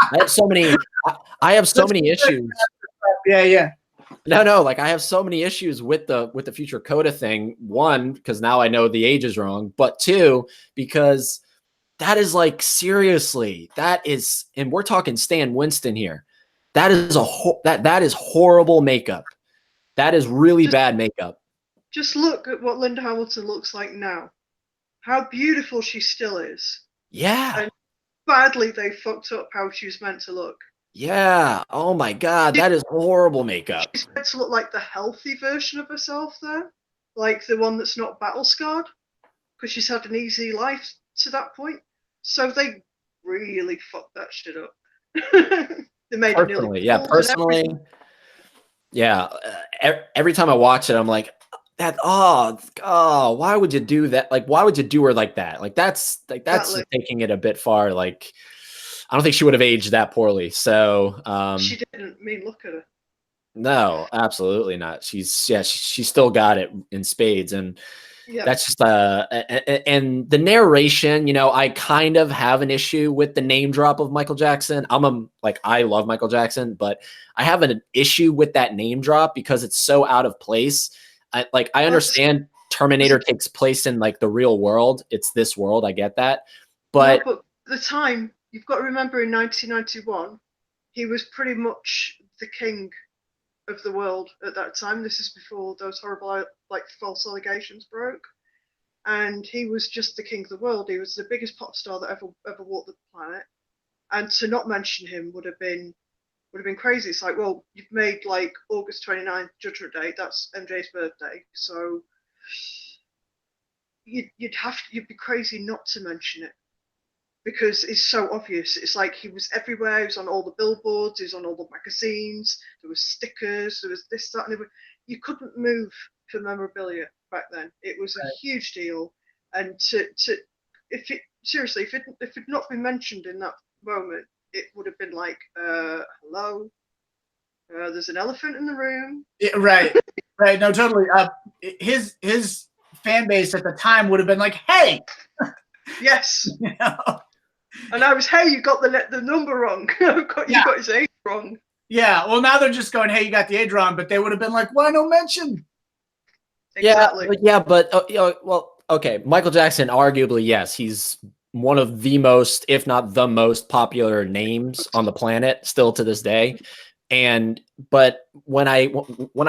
I have so many issues. Yeah. No, like I have so many issues with the Future Coda thing. One, because now I know the age is wrong, but 2, because that is like, seriously, that is, and we're talking Stan Winston here. That is that is horrible makeup. That is really bad makeup. Just look at what Linda Hamilton looks like now. How beautiful she still is. Yeah. And badly they fucked up how she was meant to look. Yeah. Oh my God, that is horrible makeup. She's meant to look like the healthy version of herself there, like the one that's not battle scarred, because she's had an easy life to that point. So they really fucked that shit up. They made it nearly personally, yeah. Every time I watch it, I'm like, that. Oh, why would you do that? Like, why would you do her like that? Like, that's exactly taking it a bit far. Like, I don't think she would have aged that poorly. So she didn't. I mean, look at her. No, absolutely not. She still got it in spades, and that's just and the narration, you know, I kind of have an issue with the name drop of Michael Jackson. I love Michael Jackson, but I have an issue with that name drop because it's so out of place. I understand Terminator takes place in like the real world. It's this world. I get that. But the time, you've got to remember, in 1991, he was pretty much the king of the world at that time. This is before those horrible, like, false allegations broke. And he was just the king of the world. He was the biggest pop star that ever walked the planet. And to not mention him would have been crazy. It's like, well, you've made like August 29th Judgment Day. That's MJ's birthday. So you'd be crazy not to mention it. because it's so obvious. It's like he was everywhere. He was on all the billboards. He was on all the magazines. There was stickers. There was this, that, and everything. You couldn't move for memorabilia back then. It was a huge deal, and if it seriously, if it had not been mentioned in that moment, it would have been like, hello, there's an elephant in the room. Yeah, right. No, totally. His fan base at the time would have been like, hey. Yes. You know? And I was, hey, you got the number wrong. You got his age wrong. Yeah. Well, now they're just going, hey, you got the age wrong, but they would have been like, why no mention? Exactly. Yeah, but well, okay. Michael Jackson, arguably, yes, he's one of the most, if not the most popular names on the planet still to this day. But when I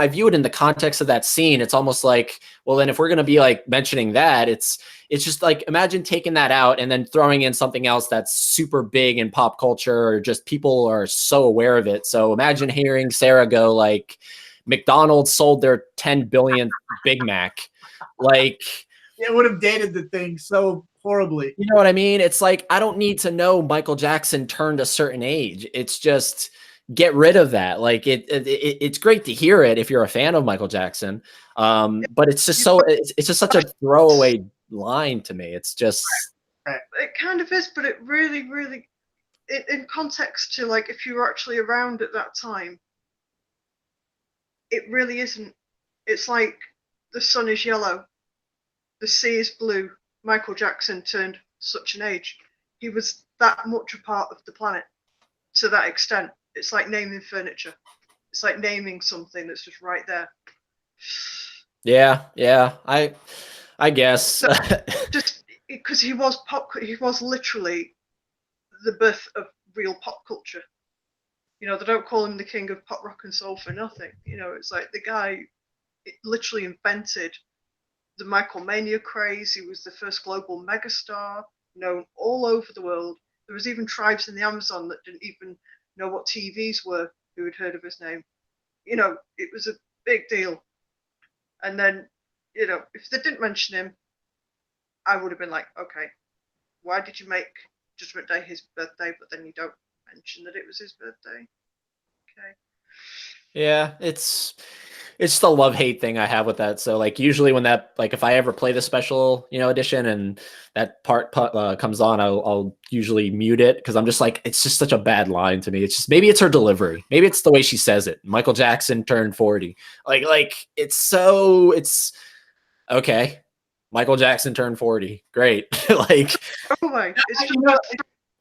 view it in the context of that scene, it's almost like, well, then if we're going to be like mentioning that, it's just like, imagine taking that out and then throwing in something else that's super big in pop culture, or just people are so aware of it. So imagine hearing Sarah go like, McDonald's sold their 10 billionth Big Mac. Like, it would have dated the thing so horribly. You know what I mean? It's like, I don't need to know Michael Jackson turned a certain age. It's just, get rid of that. Like it's great to hear it if you're a fan of Michael Jackson. But it's just it's just such a throwaway line to me. It's just, it kind of is, but it really, in context to like, if you were actually around at that time, it really isn't. It's like the sun is yellow, the sea is blue. Michael Jackson turned such an age. He was that much a part of the planet to that extent. It's like naming furniture. It's like naming something that's just right there. Yeah. I guess. So, just because he was literally the birth of real pop culture. You know, they don't call him the king of pop, rock, and soul for nothing. You know, it's like the guy literally invented the Michael Mania craze. He was the first global megastar, known all over the world. There was even tribes in the Amazon that didn't even know what TVs were, who had heard of his name. You know, it was a big deal. And then, you know, if they didn't mention him, I would have been like, okay, why did you make Judgment Day his birthday, but then you don't mention that it was his birthday? Okay. Yeah, it's the love-hate thing I have with that. So like usually when that, like if I ever play the special, edition and that part comes on, I'll usually mute it because I'm just like, it's just such a bad line to me. It's just, maybe it's her delivery. Maybe it's the way she says it. Michael Jackson turned 40. Like it's okay. Michael Jackson turned 40. Great. Like, oh my, it's just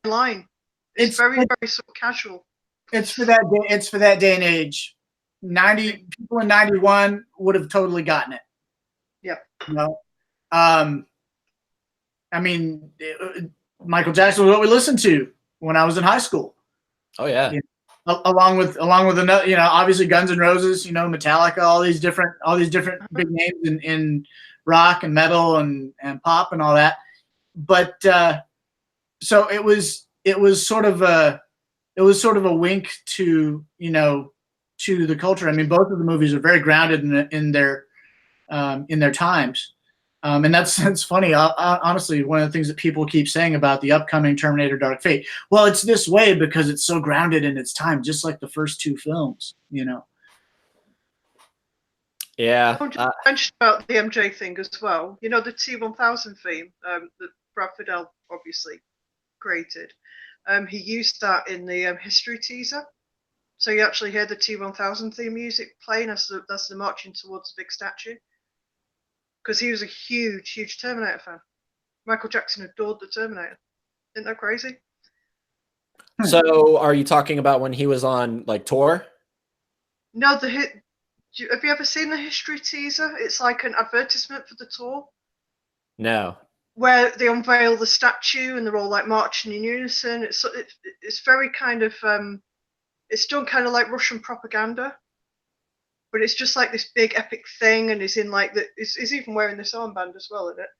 a line. It's very, very sort of casual. It's for that day. It's for that day and age. 90 people in 91 would have totally gotten it. Yep. I mean, Michael Jackson was what we listened to when I was in high school. Oh yeah. Along with another, obviously Guns N' Roses, Metallica, all these different big names in rock and metal and pop and all that. But so it was sort of a wink to to the culture. I mean, both of the movies are very grounded in their times, and that's funny. Honestly, one of the things that people keep saying about the upcoming Terminator: Dark Fate, well, it's this way because it's so grounded in its time, just like the first two films. Yeah. I just mentioned about the MJ thing as well. You know, the T-1000 theme that Brad Fiedel obviously created. He used that in the history teaser. So you actually hear the T-1000 theme music playing as the marching towards the big statue. Because he was a huge, huge Terminator fan. Michael Jackson adored the Terminator. Isn't that crazy? So are you talking about when he was on like tour? No, have you ever seen the history teaser? It's like an advertisement for the tour. No. Where they unveil the statue and they're all like marching in unison. It's very kind of it's done kind of like Russian propaganda, but it's just like this big epic thing, and he's in like he's even wearing this armband as well, isn't it?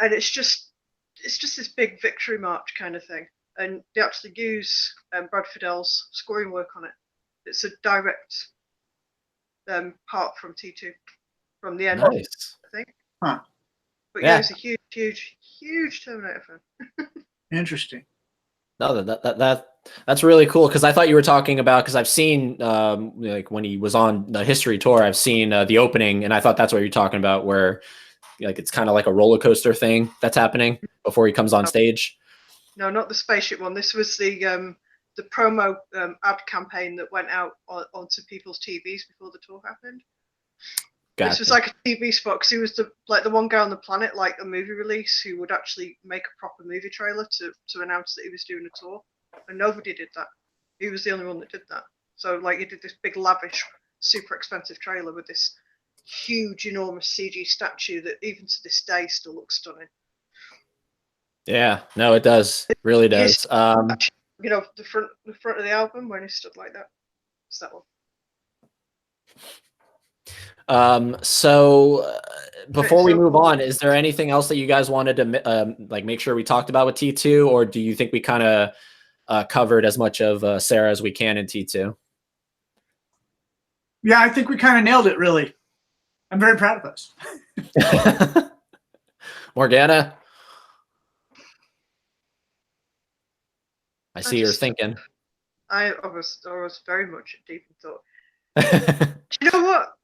And it's just this big victory march kind of thing, and they actually use Brad Fiedel's scoring work on it. It's a direct part from T2 from the end. Nice. I think. Huh. But yeah, he's a huge, huge, huge Terminator fan. Interesting. No, that's really cool, because I thought you were talking about, because I've seen like when he was on the history tour, I've seen the opening, and I thought that's what you're talking about, where like it's kind of like a roller coaster thing that's happening before he comes on stage. No, not the spaceship one. This was the promo ad campaign that went out onto people's TVs before the tour happened. Gotcha. This was like a TV spot, because he was the one guy on the planet, like a movie release, who would actually make a proper movie trailer to announce that he was doing a tour, and nobody did that. He was the only one that did that. So like he did this big lavish, super expensive trailer with this huge, enormous CG statue that even to this day still looks stunning. Yeah, no, it does. It really does. You know, the front of the album when he stood like that. It's that one. So before we move on, is there anything else that you guys wanted to like make sure we talked about with T2, or do you think we kind of covered as much of Sarah as we can in T2? Yeah, I think we kind of nailed it, really. I'm very proud of us. Morganna? I see you're thinking. I was very much deep in thought. You know what?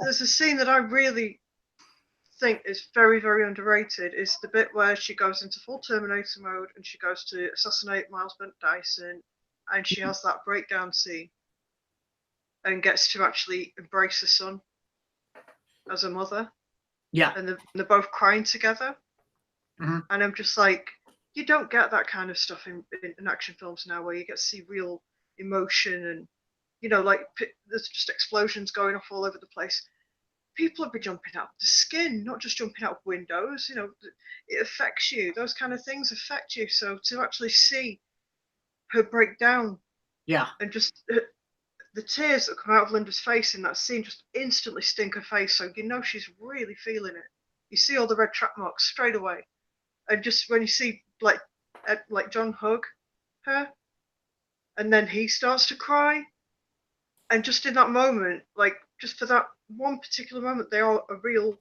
There's a scene that I really think is very, very underrated. Is the bit where she goes into full Terminator mode and she goes to assassinate Miles Dyson, and she has that breakdown scene and gets to actually embrace her son as a mother. Yeah. And they're both crying together. Mm-hmm. And I'm just like, you don't get that kind of stuff in action films now, where you get to see real emotion and, you know, like there's just explosions going off all over the place. People would be jumping out of the skin, not just jumping out of windows. You know, it affects you. Those kind of things affect you. So to actually see her break down, yeah, and just the tears that come out of Linda's face in that scene just instantly stink her face. So you know she's really feeling it. You see all the red track marks straight away, and just when you see like John hug her, and then he starts to cry, and just in that moment, like just for that one particular moment, they are a real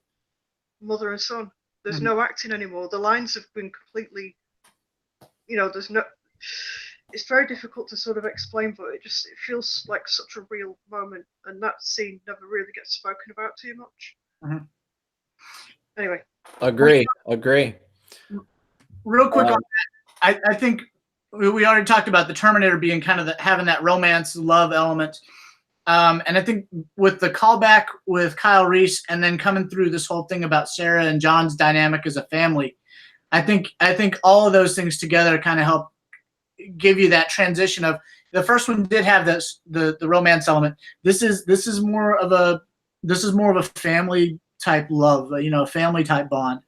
mother and son. There's no acting anymore. The lines have been completely, you know, there's no. It's very difficult to sort of explain, but it feels like such a real moment, and that scene never really gets spoken about too much. Mm-hmm. Anyway. Agree. Real quick on that, I think we already talked about the Terminator being kind of having that romance love element. And I think with the callback with Kyle Reese and then coming through this whole thing about Sarah and John's dynamic as a family, I think all of those things together kind of help give you that transition of the first one did have this the romance element. This is more of a family type love, you know, a family type bond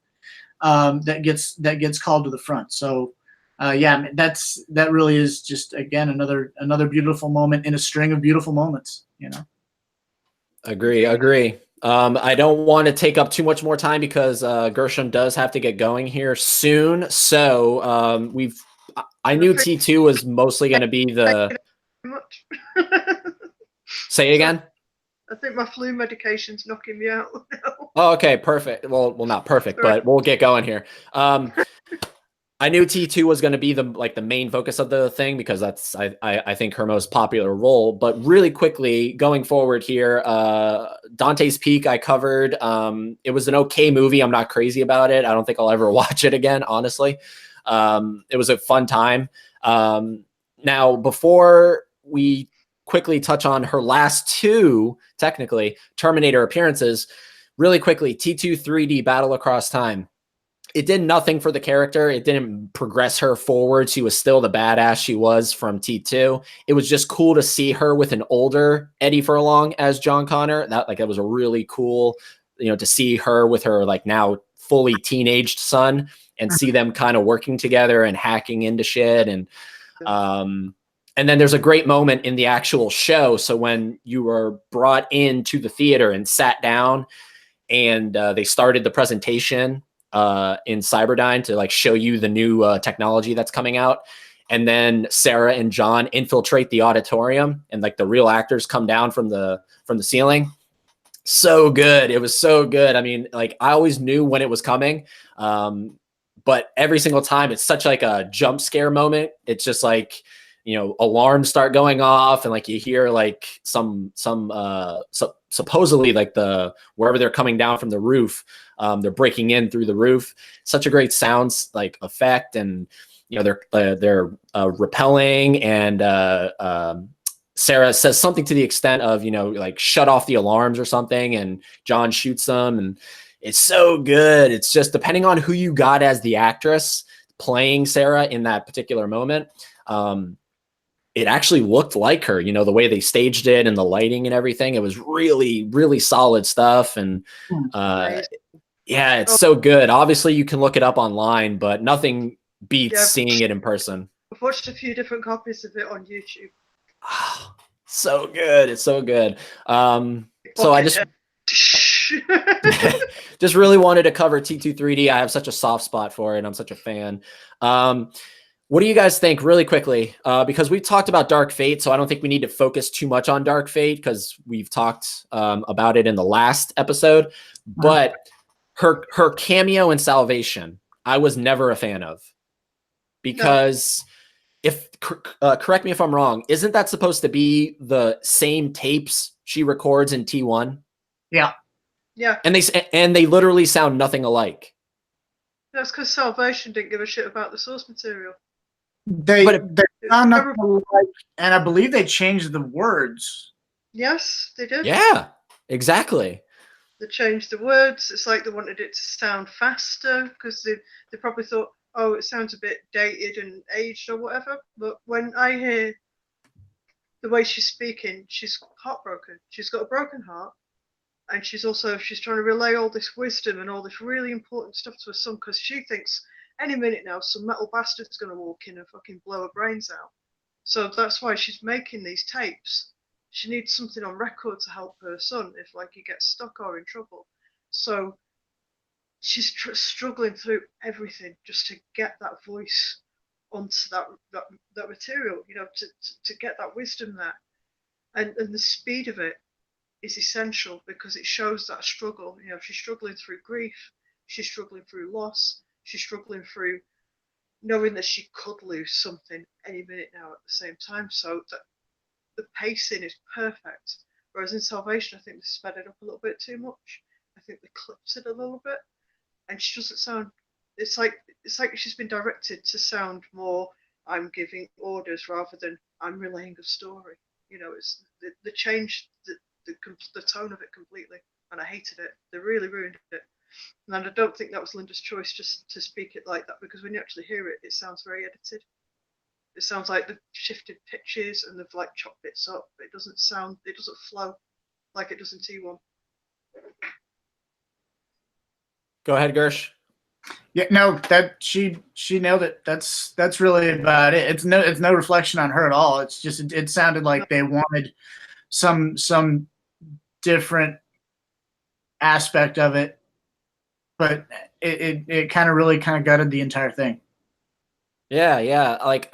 that gets called to the front. So yeah, that really is just again another beautiful moment in a string of beautiful moments, you know. Agree. I don't want to take up too much more time because Gershom does have to get going here soon. So I knew T2 was mostly going to be the. Say again. I think my flu medication's knocking me out now. Oh, okay, perfect. Well, not perfect, but we'll get going here. I knew T2 was going to be the main focus of the thing because that's I think her most popular role. But really quickly going forward here, Dante's Peak I covered. It was an okay movie. I'm not crazy about it. I don't think I'll ever watch it again, honestly. It was a fun time. Now, before we quickly touch on her last two, technically, Terminator appearances, really quickly, T2 3D Battle Across Time. It did nothing for the character. It didn't progress her forward. She was still the badass she was from T2. It was just cool to see her with an older Eddie Furlong as John Connor. That was a really cool, you know, to see her with her like now fully teenaged son and see them kind of working together and hacking into shit. And then there's a great moment in the actual show. So when you were brought into the theater and sat down and they started the presentation in Cyberdyne to like show you the new technology that's coming out. And then Sarah and John infiltrate the auditorium and like the real actors come down from the ceiling. So good. It was so good. I mean, like I always knew when it was coming. but every single time it's such like a jump scare moment. It's just like, you know, alarms start going off and like you hear like supposedly like wherever they're coming down from the roof, they're breaking in through the roof. Such a great sounds like effect, and you know they're repelling, and Sarah says something to the extent of, you know, like shut off the alarms or something, and John shoots them, and it's so good. It's just depending on who you got as the actress playing Sarah in that particular moment. It actually looked like her, you know, the way they staged it and the lighting and everything. It was really, really solid stuff. And yeah, it's so good. Obviously, you can look it up online, but nothing beats seeing it in person. I've watched a few different copies of it on YouTube. Oh, so good. It's so good. So I just just really wanted to cover T2-3D. I have such a soft spot for it. I'm such a fan. What do you guys think really quickly? Because we talked about Dark Fate, so I don't think we need to focus too much on Dark Fate because we've talked about it in the last episode. But her cameo in Salvation, I was never a fan of. Because correct me if I'm wrong, isn't that supposed to be the same tapes she records in T1? Yeah. Yeah. And they literally sound nothing alike. That's because Salvation didn't give a shit about the source material. They sound nothing alike, and I believe they changed the words. Yes, they did. Yeah, exactly. They changed the words. It's like they wanted it to sound faster because they probably thought, oh, it sounds a bit dated and aged or whatever. But when I hear the way she's speaking, she's heartbroken. She's got a broken heart. And she's trying to relay all this wisdom and all this really important stuff to her son because she thinks any minute now some metal bastard's going to walk in and fucking blow her brains out. So that's why she's making these tapes. She needs something on record to help her son if like he gets stuck or in trouble. So she's struggling through everything just to get that voice onto that material, you know, to get that wisdom there. And the speed of it is essential because it shows that struggle. You know, she's struggling through grief, she's struggling through loss, she's struggling through knowing that she could lose something any minute now at the same time. So that the pacing is perfect. Whereas in Salvation, I think they sped it up a little bit too much. I think they clipped it a little bit, and she doesn't sound. It's like she's been directed to sound more. I'm giving orders rather than I'm relaying a story. You know, it's the change the tone of it completely, and I hated it. They really ruined it. And I don't think that was Linda's choice just to speak it like that, because when you actually hear it, it sounds very edited. It sounds like they've shifted pitches and they've like chopped bits up. It doesn't flow like it does in T1. Go ahead, Gersh. Yeah, no, that she nailed it. That's really about it. It's no reflection on her at all. It's just it sounded like they wanted some different aspect of it, but it kind of really gutted the entire thing. Yeah. Like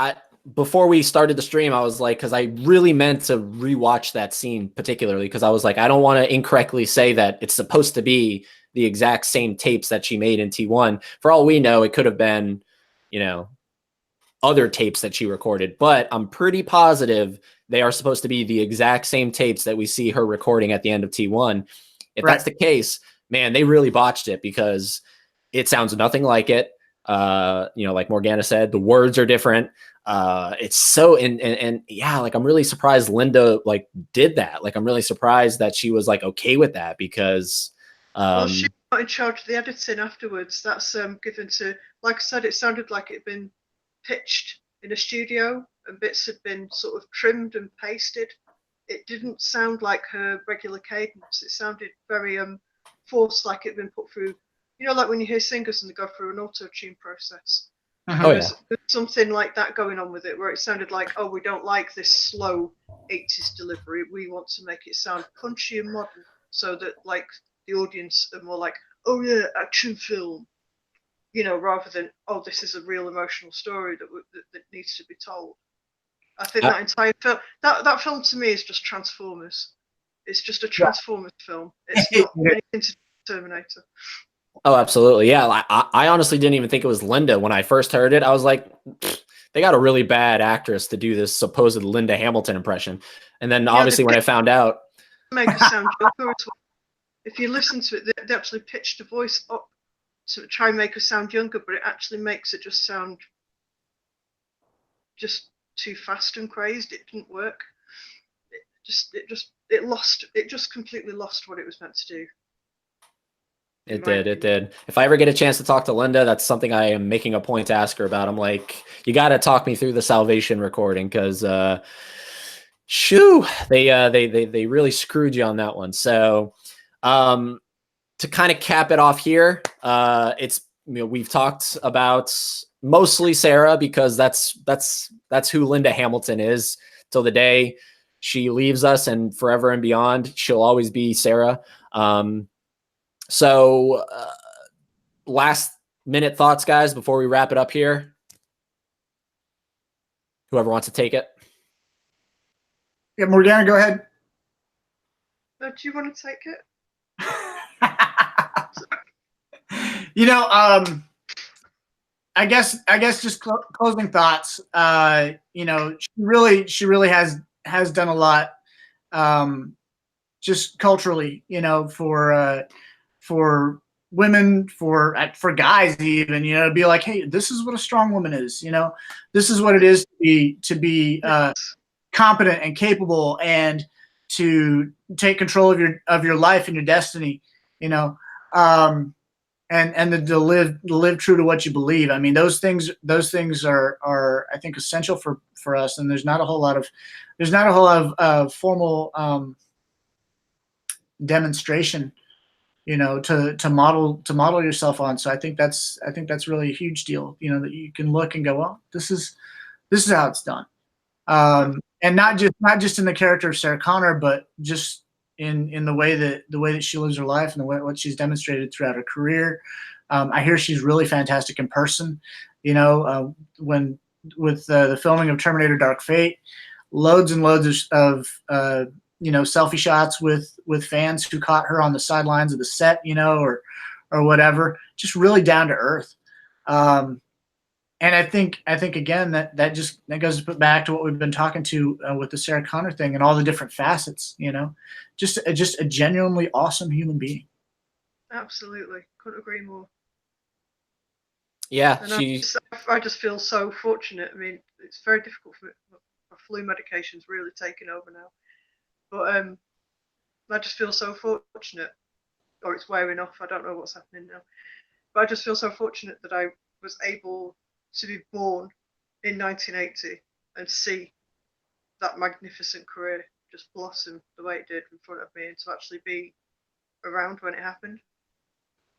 before we started the stream, I was like, because I really meant to rewatch that scene particularly because I was like, I don't want to incorrectly say that it's supposed to be the exact same tapes that she made in T1. For all we know, it could have been, you know, other tapes that she recorded, but I'm pretty positive they are supposed to be the exact same tapes that we see her recording at the end of T1. If that's the case, man, they really botched it because it sounds nothing like it. You know, like Morganna said, the words are different. It's so, and yeah, like I'm really surprised Linda like did that. Like I'm really surprised that she was like okay with that because well, she got in charge of the editing afterwards. That's given to, like I said, it sounded like it had been pitched in a studio and bits had been sort of trimmed and pasted. It didn't sound like her regular cadence. It sounded very forced, like it had been put through, you know, like when you hear singers and they go through an auto-tune process. There's something like that going on with it, where it sounded like, oh, we don't like this slow 80s delivery. We want to make it sound punchy and modern so that like the audience are more like, oh yeah, action film. You know, rather than, oh, this is a real emotional story that needs to be told. I think that entire film, that film to me is just Transformers. It's just a Transformers film. It's not anything to do with Terminator. Oh, absolutely. Yeah. I honestly didn't even think it was Linda when I first heard it. I was like, they got a really bad actress to do this supposed Linda Hamilton impression. And then Yeah, obviously when I found out, make her sound younger as well. If you listen to it, they actually pitched the voice up to try and make her sound younger, but it actually makes it just sound just too fast and crazed. It didn't work. It just completely lost what it was meant to do. it did. If I ever get a chance to talk to Linda, that's something I am making a point to ask her about. I'm like, you got to talk me through the Salvation recording because, shoo, they really screwed you on that one. So, to kind of cap it off here, it's we've talked about mostly Sarah because that's who Linda Hamilton is till the day she leaves us and forever and beyond. She'll always be Sarah. So, last minute thoughts, guys, before we wrap it up here. Whoever wants to take it. Yeah, Morganna, go ahead. Do you want to take it? I guess just closing thoughts. She really has done a lot, just culturally, for women, for guys even, to be like, hey, this is what a strong woman is. This is what it is to be competent and capable and to take control of your life and your destiny. And to live true to what you believe. I mean, those things are I think essential for us. And there's not a whole lot of formal demonstration, to model yourself on. So I think that's really a huge deal. That you can look and go, well, this is how it's done. And not just in the character of Sarah Connor, but just in the way that she lives her life and what she's demonstrated throughout her career. I hear she's really fantastic in person. When with the filming of Terminator: Dark Fate, loads and loads of selfie shots with fans who caught her on the sidelines of the set, or whatever. Just really down to earth. And I think again that goes back to what we've been talking to with the Sarah Connor thing and all the different facets. Just a genuinely awesome human being. Absolutely, couldn't agree more. Yeah, I just feel so fortunate. I mean, it's very difficult for flu medications really taking over now, but I just feel so fortunate, or it's wearing off. I don't know what's happening now, but I just feel so fortunate that I was able to be born in 1980 and see that magnificent career just blossom the way it did in front of me, and to actually be around when it happened,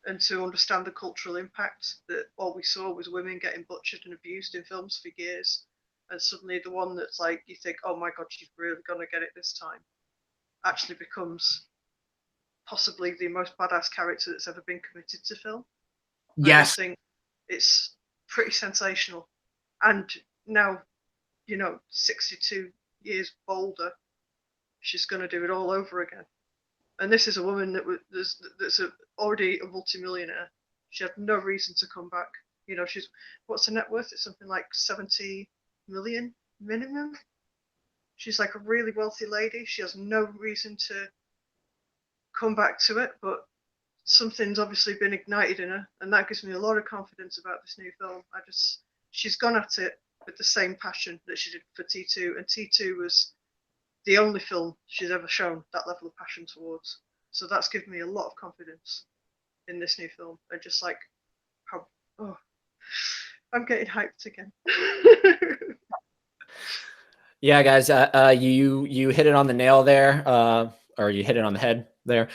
and to understand the cultural impact that all we saw was women getting butchered and abused in films for years, and suddenly the one that's like, you think, oh my god, she's really gonna get it this time, actually becomes possibly the most badass character that's ever been committed to film. Yes. I think it's pretty sensational. And now, 62 years older, she's going to do it all over again. And this is a woman that's already a multimillionaire. She had no reason to come back. What's her net worth? It's something like 70 million minimum. She's like a really wealthy lady. She has no reason to come back to it, but something's obviously been ignited in her, and that gives me a lot of confidence about this new film. She's gone at it with the same passion that she did for T2, and T2 was the only film she's ever shown that level of passion towards. So that's given me a lot of confidence in this new film, and just like I'm getting hyped again. Yeah, guys, you hit it on the nail there, or you hit it on the head there.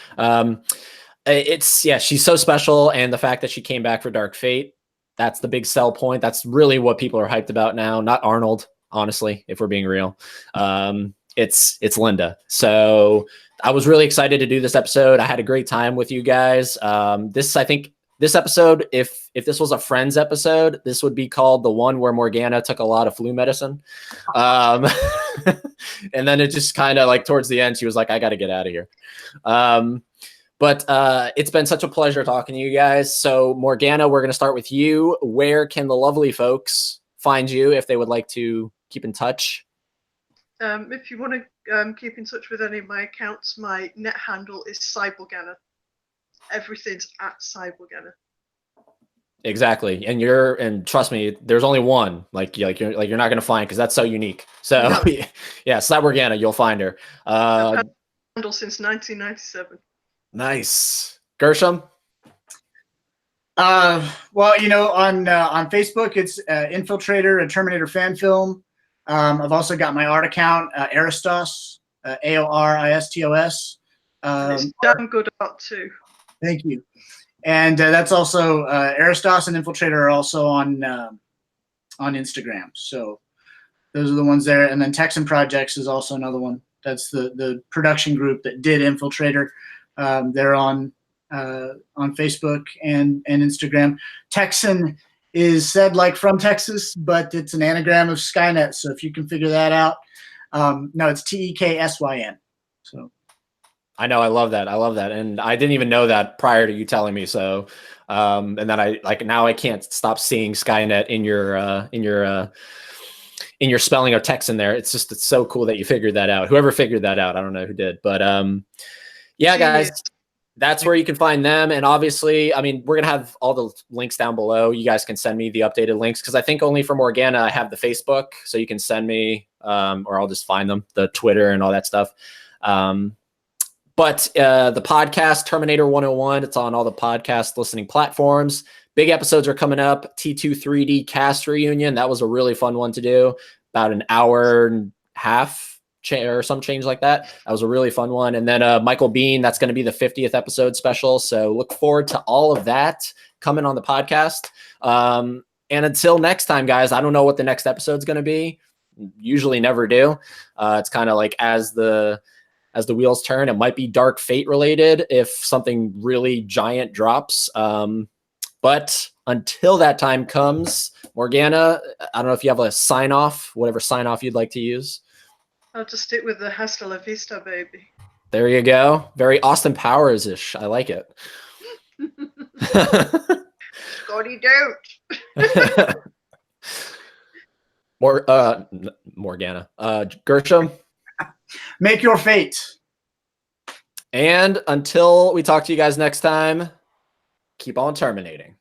She's so special, and the fact that she came back for Dark Fate, that's the big sell point. That's really what people are hyped about now, not Arnold, honestly, if we're being real. It's Linda. So I was really excited to do this episode. I had a great time with you guys. I think this episode, if this was a Friends episode, this would be called the one where Morganna took a lot of flu medicine. And then it just kind of like towards the end, she was like, I got to get out of here. But it's been such a pleasure talking to you guys. So Morganna, we're going to start with you. Where can the lovely folks find you if they would like to keep in touch? If you want to keep in touch with any of my accounts, my net handle is Cyborganna. Everything's at Cyborganna. Exactly. And trust me, there's only one. You're not going to find, because that's so unique. So no. Yeah, Cyborganna, you'll find her. I've had handle since 1997. Nice. Gershom? Well, you know, on Facebook, it's Infiltrator, a Terminator fan film. I've also got my art account, Aristos, Aoristos. It's damn good art too. Thank you. And that's also Aristos and Infiltrator are also on Instagram. So those are the ones there. And then Texan Projects is also another one. That's the production group that did Infiltrator. They're on Facebook and Instagram. Texan is said like from Texas, but it's an anagram of Skynet. So if you can figure that out, no, it's TEKSYN. So I know, I love that, and I didn't even know that prior to you telling me. So, and then now I can't stop seeing Skynet in your spelling of Texan there. It's so cool that you figured that out. Whoever figured that out, I don't know who did, but yeah, guys. That's where you can find them. And obviously, I mean, we're going to have all the links down below. You guys can send me the updated links, because I think only for Morganna, I have the Facebook. So you can send me, or I'll just find them, the Twitter and all that stuff. But the podcast, Terminator 101, it's on all the podcast listening platforms. Big episodes are coming up. T2 3D cast reunion. That was a really fun one to do. About an hour and a half or some change like that. That was a really fun one. And then Michael Bean, that's going to be the 50th episode special. So look forward to all of that coming on the podcast. And until next time, guys, I don't know what the next episode's going to be. Usually never do. It's kind of like as the wheels turn. It might be Dark Fate related if something really giant drops. But until that time comes, Morganna, I don't know if you have a sign off, whatever sign off you'd like to use. I'll just stick with the hasta la vista, baby. There you go. Very Austin Powers-ish. I like it. Scotty, don't. Morganna. Gershom. Make your fate. And until we talk to you guys next time, keep on terminating.